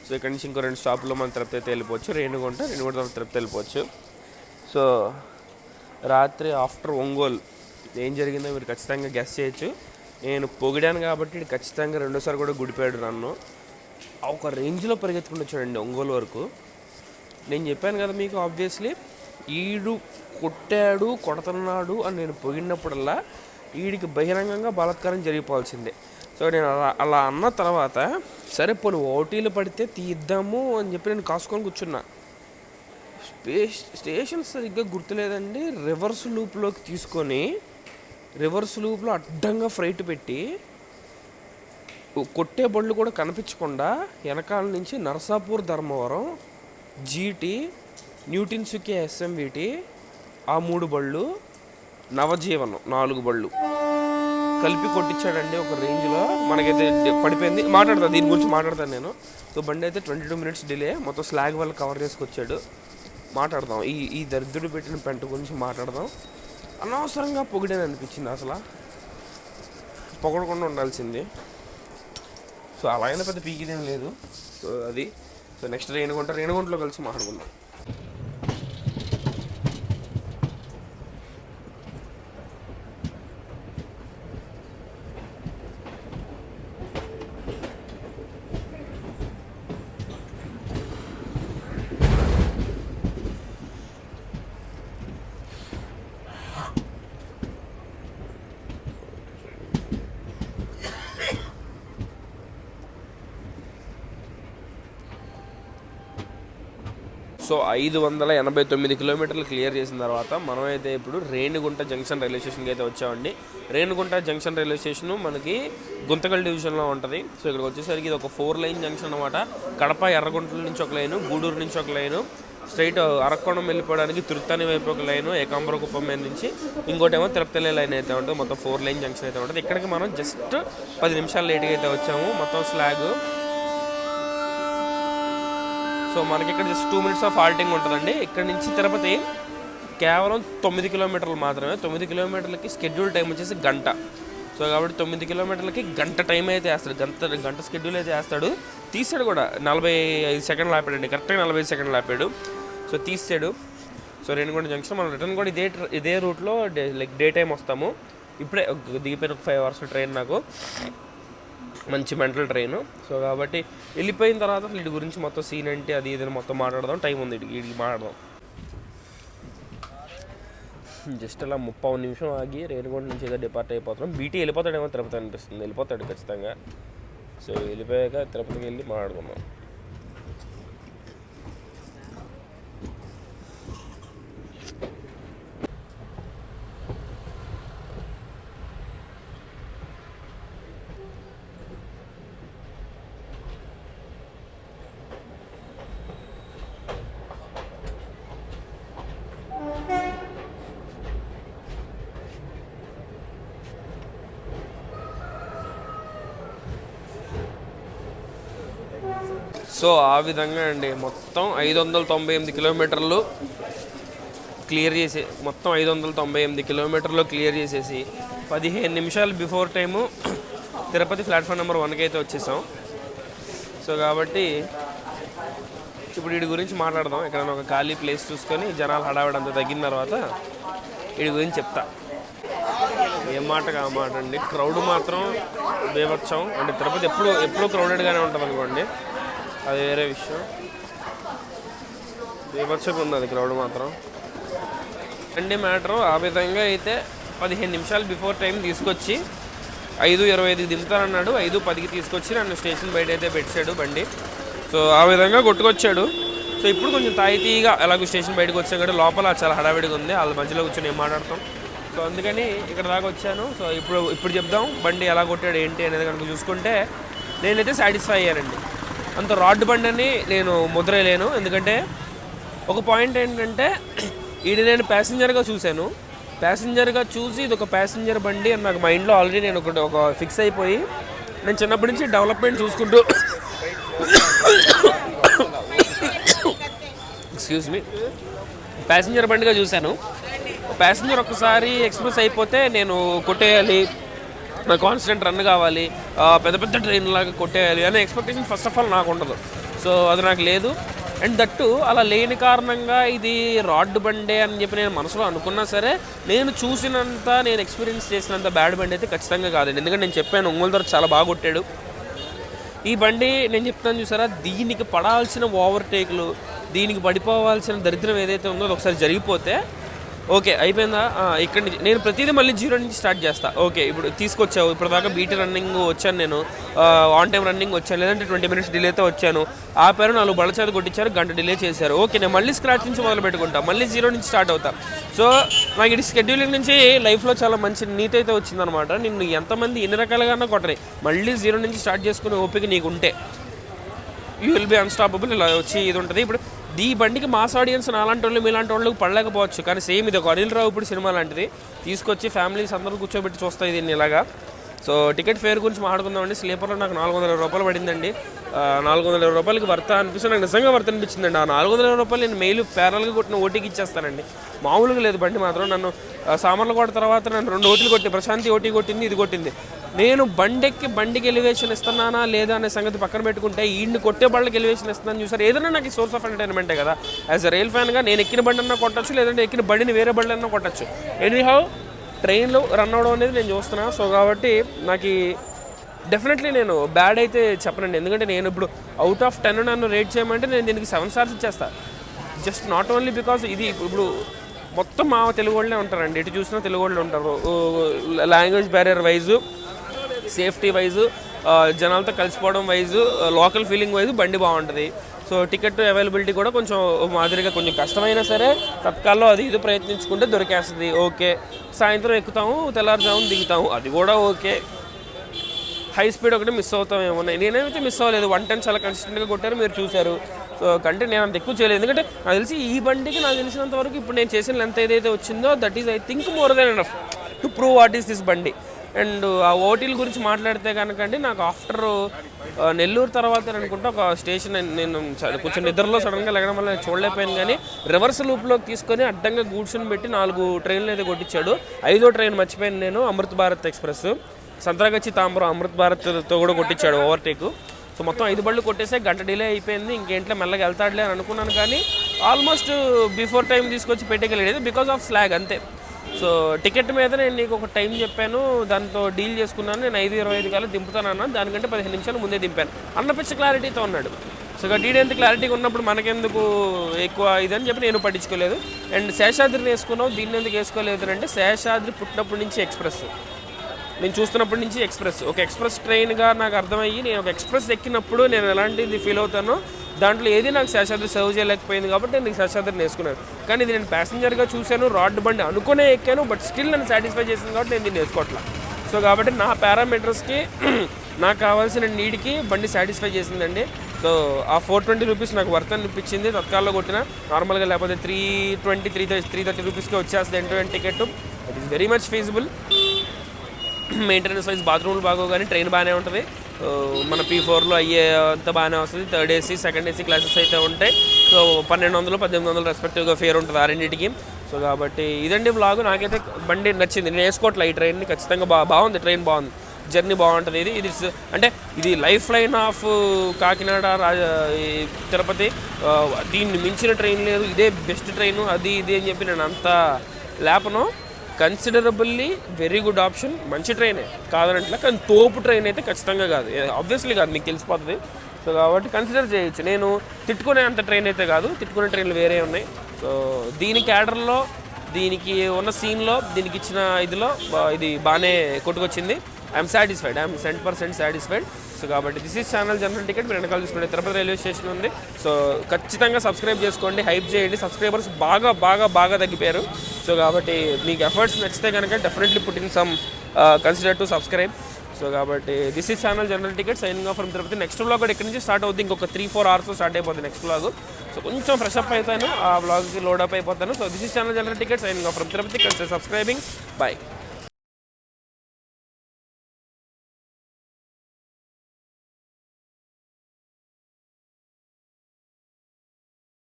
సో ఇక్కడ నుంచి ఇంకో 2 స్టాప్లో మనం తిరుపతి అయితే వెళ్ళిపోవచ్చు. రేణిగుంట తర్వాత తిరుపతి వెళ్ళిపోవచ్చు. సో రాత్రి ఆఫ్టర్ ఒంగోలు ఏం జరిగిందో మీరు ఖచ్చితంగా గెస్ చేయొచ్చు. నేను పొగిడాను కాబట్టి ఇది ఖచ్చితంగా రెండోసారి కూడా గుడిపోయాడు నన్ను. ఒక రేంజ్లో పరిగెత్తుకుంటూ వచ్చాడండి ఒంగోలు వరకు. నేను చెప్పాను కదా మీకు, ఆబ్వియస్లీ ఈడు కొడుతున్నాడు అని నేను పొగిడినప్పుడల్లా వీడికి బహిరంగంగా బలాత్కారం జరిగిపోవాల్సిందే. సో నేను అలా అన్న తర్వాత సరే పోనీ ఓటీలు పడితే తీద్దాము అని చెప్పి నేను కాసుకొని కూర్చున్నా. స్టేషన్ సరిగ్గా గుర్తులేదండి. రివర్స్ లూప్లోకి తీసుకొని రివర్స్ లూప్లో అడ్డంగా ఫ్రైట్ పెట్టి కొట్టే బళ్ళు కూడా కనిపించకుండా వెనకాల నుంచి నరసాపూర్ ధర్మవరం జీటీ న్యూటిన్సుకే ఎస్ఎంవిటి ఆ 3 బళ్ళు నవజీవనం 4 బళ్ళు కలిపి కొట్టించాడండి ఒక రేంజ్లో. మనకైతే పడిపోయింది. దీని గురించి మాట్లాడతాను నేను. సో బండి అయితే 22 మినిట్స్ డిలే, మొత్తం స్లాగ్ వల్ల కవర్ చేసుకొచ్చాడు. మాట్లాడదాం ఈ దరిద్రుడు పెట్టిన పెంట గురించి మాట్లాడదాం. అనవసరంగా పొగిడని అనిపించింది. అసలు పొగడకుండా ఉండాల్సింది. సో అలా అయినా పెద్ద పీకిదేం లేదు. సో అది నెక్స్ట్ రేణిగుంటలో కలిసి మాట్లాడుకుందాం. సో 589 కిలోమీటర్లు క్లియర్ చేసిన తర్వాత మనమైతే ఇప్పుడు రేణిగుంట జంక్షన్ రైల్వే స్టేషన్కి అయితే వచ్చామండి. రేణిగుంట జంక్షన్ రైల్వే స్టేషను మనకి గుంతకల్ డివిజన్లో ఉంటుంది. సో ఇక్కడికి వచ్చేసరికి ఇది ఒక 4 లైన్ జంక్షన్ అనమాట. కడప ఎర్రగుంటల నుంచి ఒక లైను, గూడూరు నుంచి ఒక లైను, స్ట్రైట్ అరక్కోణం వెళ్ళిపోవడానికి తిరుత్తని వైపు ఒక లైన్, ఏకాంబరకుప్పం మీద నుంచి ఇంకోటేమో తిరుపతి లైన్ అయితే ఉంటుంది. మొత్తం 4 లైన్ జంక్షన్ అయితే ఉంటుంది. ఇక్కడికి మనం జస్ట్ 10 నిమిషాలు లేట్గా అయితే వచ్చాము. మొత్తం స్లాగ్. సో మనకి ఇక్కడ జస్ట్ 2 minutes ఆఫ్ హాల్టింగ్ ఉంటుందండి. ఇక్కడ నుంచి తిరుపతి కేవలం 9 కిలోమీటర్లు మాత్రమే. 9 కిలోమీటర్లకి స్కెడ్యూల్ టైం వచ్చేసి గంట. సో కాబట్టి 9 కిలోమీటర్లకి గంట టైం అయితే వేస్తాడు, గంట స్కెడ్యూల్ అయితే వేస్తాడు. తీసాడు కూడా 45 సెకండ్లు ఆపాడండి, కరెక్ట్గా 45 సెకండ్లు ఆపాడు. సో తీసాడు. సో రేణిగుంట జంక్షన్ మనం రిటర్న్ కూడా ఇదే రూట్లో డే టైం వస్తాము. ఇప్పుడే దిగిపోయిన ఒక 5 hours ట్రైన్, నాకు మంచి మెంటల్ ట్రైన్. సో కాబట్టి వెళ్ళిపోయిన తర్వాత వీటి గురించి మొత్తం సీన్ ఏంటి అది ఇది మొత్తం మాట్లాడదాం. టైం ఉంది వీడికి మాట్లాడదాం. జస్ట్ అలా 30 నిమిషం ఆగి రేణిగుంట నుంచి ఏదో డిపార్ట్ అయిపోతున్నాం. బీటీ వెళ్ళిపోతాడేమో తిరుపతి అనిపిస్తుంది. వెళ్ళిపోతాడు ఖచ్చితంగా. సో వెళ్ళిపోయాక తిరుపతికి వెళ్ళి మాట్లాడుకుందాం. సో ఆ విధంగా అండి మొత్తం 598 కిలోమీటర్లు క్లియర్ చేసి, మొత్తం 598 కిలోమీటర్లు క్లియర్ చేసేసి 15 నిమిషాలు before time Tirupati platform number 1కి అయితే వచ్చేసాం. సో కాబట్టి ఇప్పుడు వీడి గురించి మాట్లాడదాం. ఇక్కడ ఒక ఖాళీ ప్లేస్ చూసుకొని జనాలు హడావిడంతా తగ్గిన తర్వాత వీడి గురించి చెప్తా. ఏం మాటగా ఆ మాట అండి. క్రౌడ్ మాత్రం బేవచ్చాం. అంటే తిరుపతి ఎప్పుడూ క్రౌడెడ్గానే ఉంటుంది అనుకోండి, అది వేరే విషయం. బేవచ్చగా ఉంది అది క్రౌడ్ మాత్రం. అండి మ్యాటరు ఆ విధంగా అయితే 15 నిమిషాలు బిఫోర్ టైం తీసుకొచ్చి 5:25కి దింపుతానన్నాడు. 5:10కి తీసుకొచ్చి నన్ను స్టేషన్ బయట అయితే పెట్టాడు బండి. సో ఆ విధంగా కొట్టుకొచ్చాడు. సో ఇప్పుడు కొంచెం తాయితీగా ఎలాగో స్టేషన్ బయటకు వచ్చాం కదా, లోపల చాలా హడావిడిగా ఉంది. వాళ్ళ మధ్యలో కూర్చొని ఏం మాట్లాడతాం. సో అందుకని ఇక్కడ దాకా వచ్చాను. సో ఇప్పుడు చెప్దాం బండి ఎలా కొట్టాడు ఏంటి అనేది కనుక చూసుకుంటే నేనైతే సాటిస్ఫై అయ్యానండి. అంత రాడ్ బండి అని నేను ముద్రేయలేను. ఎందుకంటే ఒక పాయింట్ ఏంటంటే ఇది నేను ప్యాసింజర్గా చూశాను. ప్యాసింజర్గా చూసి ఇది ఒక ప్యాసింజర్ బండి అని నాకు మైండ్లో ఆల్రెడీ నేను ఒక ఫిక్స్ అయిపోయి నేను చిన్నప్పటి నుంచి డెవలప్మెంట్ చూసుకుంటూ ఎక్స్క్యూజ్ మీ ప్యాసింజర్ బండిగా చూశాను. ప్యాసింజర్ ఒక్కసారి ఎక్స్ప్రెస్ అయిపోతే నేను కొట్టేయాలి, నా కాన్స్టెంట్ రన్ కావాలి, పెద్ద పెద్ద ట్రైన్ లాగా కొట్టేయాలి అనే ఎక్స్పెక్టేషన్ ఫస్ట్ ఆఫ్ ఆల్ నాకు ఉండదు. సో అది నాకు లేదు. అండ్ దట్టు అలా లేని కారణంగా ఇది రాడ్ బండే అని చెప్పి నేను మనసులో అనుకున్నా సరే నేను చూసినంత, నేను ఎక్స్పీరియన్స్ చేసినంత బ్యాడ్ బండి అయితే ఖచ్చితంగా కాదండి. ఎందుకంటే నేను చెప్పాను ఒంగోలు ధర చాలా బాగా కొట్టాడు ఈ బండి. నేను చెప్తాను చూసారా, దీనికి పడాల్సిన ఓవర్టేక్లు, దీనికి పడిపోవాల్సిన దరిద్రం ఏదైతే ఉందో అది ఒకసారి జరిగిపోతే ఓకే అయిపోయిందా. ఇక్కడ నుంచి నేను ప్రతిదీ మళ్ళీ 0 నుంచి స్టార్ట్ చేస్తా. ఓకే ఇప్పుడు తీసుకొచ్చావు, ఇప్పుడు దాకా బీటీ రన్నింగ్ వచ్చాను, నేను ఆన్ టైం రన్నింగ్ వచ్చాను, లేదంటే 20 minutes డిలేతో వచ్చాను, ఆపారు, 4 బళ్ళ చేత కొట్టించారు, గంట డిలే చేశారు. ఓకే నేను మళ్ళీ స్క్రాచ్ నుంచి మొదలు పెట్టుకుంటా, మళ్ళీ 0 నుంచి స్టార్ట్ అవుతా. సో నాకు ఇది స్కెడ్యూలింగ్ నుంచి లైఫ్లో చాలా మంచి నీతి అయితే వచ్చిందనమాట. నిన్ను ఎంతమంది ఎన్ని రకాలుగా కొట్టని మళ్ళీ 0 నుంచి స్టార్ట్ చేసుకునే ఓపిక నీకు ఉంటే యూ విల్ బి అన్స్టాపబుల్. ఇలా వచ్చి ఇది ఉంటుంది. ఇప్పుడు ఈ బండికి మాస్ ఆడియన్స్ అలాంటి వాళ్ళు మీలాంటి వాళ్ళకి పడలేకపోవచ్చు, కానీ సేమ్ ఇది ఒక అనిల్ రావు ఇప్పుడు సినిమా లాంటిది. తీసుకొచ్చి ఫ్యామిలీస్ అందరూ కూర్చోబెట్టి చూస్తాయి దీన్ని ఇలాగా. సో టికెట్ ఫేర్ గురించి మాట్లాడుకుందామండి. స్లీపర్లో నాకు 420 రూపాయలు పడిందండి. 420 రూపాయలకి వర్త అనిపిస్తుంది, నాకు నిజంగా వర్త అనిపించిందండి. ఆ 420 రూపాయలు నేను మెయిల్ ప్యారల్గా కొట్టిన ఓటీకి ఇచ్చేస్తానండి. మామూలుగా లేదు బండి మాత్రం. నన్ను సామర్లకోట తర్వాత నన్ను 2 ఓటీలు కొట్టి, ప్రశాంతి ఓటీ కొట్టింది, ఇది కొట్టింది. నేను బండికి ఎలివేషన్ ఇస్తున్నానా లేదా అనే సంగతి పక్కన పెట్టుకుంటే ఈయన్ని కొట్టే బళ్ళకి ఎలివేషన్ ఇస్తున్నాను చూసారు. ఏదైనా నాకు సోర్స్ ఆఫ్ ఎంటర్టైన్మెంటే కదా. యాజ్ అ రైల్ ఫ్యాన్గా నేను ఎక్కిన బండి అన్నా కొట్టచ్చు, లేదంటే ఎక్కిన బండిని వేరే బండి అన్నా కొట్టచ్చు. ఎనీహౌ ట్రైన్లో రన్ అవడం అనేది నేను చూస్తున్నా. సో కాబట్టి నాకు డెఫినెట్లీ నేను బ్యాడ్ అయితే చెప్పనండి. ఎందుకంటే నేను ఇప్పుడు అవుట్ ఆఫ్ 10 నన్ను రేట్ చేయమంటే నేను దీనికి 7 stars ఇచ్చేస్తాను. జస్ట్ నాట్ ఓన్లీ బికాస్ ఇది ఇప్పుడు మొత్తం మా తెలుగు వాళ్ళే ఉంటారండి, ఎటు చూసినా తెలుగు వాళ్ళు ఉంటారు. Language barrier wise, safety wise, జనాలతో కలిసిపోవడం వైజు, లోకల్ ఫీలింగ్ వైజు బండి బాగుంటుంది. సో టికెట్ అవైలబిలిటీ కూడా కొంచెం మాదిరిగా కొంచెం కష్టమైనా సరే తత్కాల్లో అది ఇది ప్రయత్నించుకుంటే దొరికేస్తుంది. ఓకే సాయంత్రం ఎక్కుతాము, తెల్లారుజామున దిగుతాము, అది కూడా ఓకే. హై స్పీడ్ ఒకటి మిస్ అవుతామేమో, నేనైతే మిస్ అవ్వలేదు. 110 చాలా కన్సిస్టెంట్గా కొట్టారు, మీరు చూశారు. సో కంటే నేను అంత ఎక్కువ చేయలేదు, ఎందుకంటే నాకు తెలిసి ఈ బండికి నాకు తెలిసినంత వరకు ఇప్పుడు నేను చేసిన లెంత్ ఏదైతే వచ్చిందో that is I think more than enough to prove what is this బండి. అండ్ ఆ ఓటీల గురించి మాట్లాడితే కనుకండి, నాకు ఆఫ్టర్ నెల్లూరు తర్వాత అనుకుంటా ఒక స్టేషన్ నేను కొంచెం నిద్రలో సడన్గా లెగడం వల్ల నేను చూడలేకపోయాను, కానీ రివర్స్ లూప్లోకి తీసుకొని అడ్డంగా గూడ్స్ని పెట్టి 4 ట్రైన్లు అయితే కొట్టించాడు. 5వ ట్రైన్ మర్చిపోయాను నేను, అమృత్ భారత్ ఎక్స్ప్రెస్, సంత్రాగచ్చి తాంబరం అమృత్ భారత్తో కూడా కొట్టించాడు ఓవర్టేక్. సో మొత్తం 5 బళ్ళు కొట్టేస్తే గంట డిలే అయిపోయింది, ఇంకేంట్లో మెల్లగా వెళ్తాడులే అని అనుకున్నాను, కానీ ఆల్మోస్ట్ బిఫోర్ టైం తీసుకొచ్చి పెట్టగలిగేది బికాస్ ఆఫ్ స్లాగ్ అంతే. సో టికెట్ మీద నేను నీకు ఒక టైం చెప్పాను, దాంతో డీల్ చేసుకున్నాను, నేను 5:25 కల్లా దింపుతానన్నా, దానికంటే 15 నిమిషాలు ముందే దింపాను అన్న పిచ్చ క్లారిటీతో ఉన్నాడు. సో డీడీ ఎంత క్లారిటీగా ఉన్నప్పుడు మనకెందుకు ఎక్కువ ఇదని చెప్పి నేను పట్టించుకోలేదు. అండ్ శేషాద్రిని వేసుకున్నావు, దీన్ని ఎందుకు వేసుకోలేదు అంటే శేషాద్రి పుట్టినప్పటి నుంచి ఎక్స్ప్రెస్, నేను చూస్తున్నప్పటి నుంచి ఎక్స్ప్రెస్ ఒక ఎక్స్ప్రెస్ ట్రైన్గా నాకు అర్థమయ్యి, నేను ఒక ఎక్స్ప్రెస్ ఎక్కినప్పుడు నేను ఎలాంటిది ఫీల్ అవుతానో దాంట్లో ఏది నాకు శేషాద్రి సర్వ్ చేయలేకపోయింది కాబట్టి నేను శేషాద్రిని వేసుకున్నాను. కానీ ఇది నేను ప్యాసింజర్గా చూశాను, రాడ్ బండి అనుకునే ఎక్కాను, బట్ స్టిల్ నన్ను సాటిస్ఫై చేసింది కాబట్టి నేను దీన్ని వేసుకోవట్లా. సో కాబట్టి నా పారామీటర్స్కి నాకు కావాల్సిన నీడ్కి బండి సాటిస్ఫై చేసిందండి. సో ఆ 420 రూపీస్ నాకు వర్త్ అనిపించింది తత్కాల్లో కొట్టిన, నార్మల్గా లేకపోతే 330 రూపీస్కి వచ్చేస్తుంది end ticket. It is very much feasible. Maintenance wise బాత్రూమ్లు బాగోవు, కానీ ట్రైన్ బాగానే ఉంటుంది. మన P4లో అయ్యే అంత బాగానే వస్తుంది. 3rd AC 2nd AC classes అయితే ఉంటాయి. సో 1200 1800 రెస్పెక్టివ్గా ఫేర్ ఉంటుంది ఆ రెండింటికి. సో కాబట్టి ఇదండి వ్లాగ్. నాకైతే బండి నచ్చింది, నేను వేసుకోవట్లే ఈ ట్రైన్ని, ఖచ్చితంగా బాగుంది, ట్రైన్ బాగుంది, జర్నీ బాగుంటుంది. ఇది అంటే ఇది life line of Kakinada Tirupati, దీన్ని మించిన ట్రైన్ లేదు, ఇదే బెస్ట్ ట్రైను, అది ఇది అని చెప్పి నేను అంత లేపను. కన్సిడరబుల్లీ వెరీ గుడ్ ఆప్షన్, మంచి ట్రైనే కాదనట్లే, కానీ తోపు ట్రైన్ అయితే ఖచ్చితంగా కాదు, ఆబ్వియస్లీ కాదు, మీకు తెలిసిపోతుంది. సో కాబట్టి కన్సిడర్ చేయొచ్చు. నేను తిట్టుకునే అంత ట్రైన్ అయితే కాదు, తిట్టుకునే ట్రైన్లు వేరే ఉన్నాయి. సో దీని క్యాడర్లో, దీనికి ఉన్న సీన్లో, దీనికి ఇచ్చిన ఇదిలో ఇది బాగానే కొట్టుకొచ్చింది. I'm satisfied, I'm 100% satisfied. So కాబట్టి this is channel general ticket. మీరు వెనకాల చూసుకుంటే తిరుపతి రైల్వే స్టేషన్ ఉంది. సో ఖచ్చితంగా సబ్స్క్రైబ్ చేసుకోండి, హైప్ చేయండి. సబ్స్క్రైబర్స్ బాగా తగ్గిపోయారు. సో కాబట్టి మీకు ఎఫర్ట్స్ నచ్చితే కనుక definitely put in some consider to subscribe. So కాబట్టి this is channel general ticket signing off from Tirupati. Next vlog కూడా ఇక్కడి నుంచి స్టార్ట్ అవుతుంది, ఇంకొక 3-4 hours స్టార్ట్ అయిపోతుంది నెక్స్ట్ వ్లాగ్. సో కొంచెం ఫ్రెష్ అప్ అవుతాను, ఆ వ్లాగ్కి లోడ్ అప్ అయిపోతాను. So this is channel general ticket signing off from Tirupati. Subscribing, bye.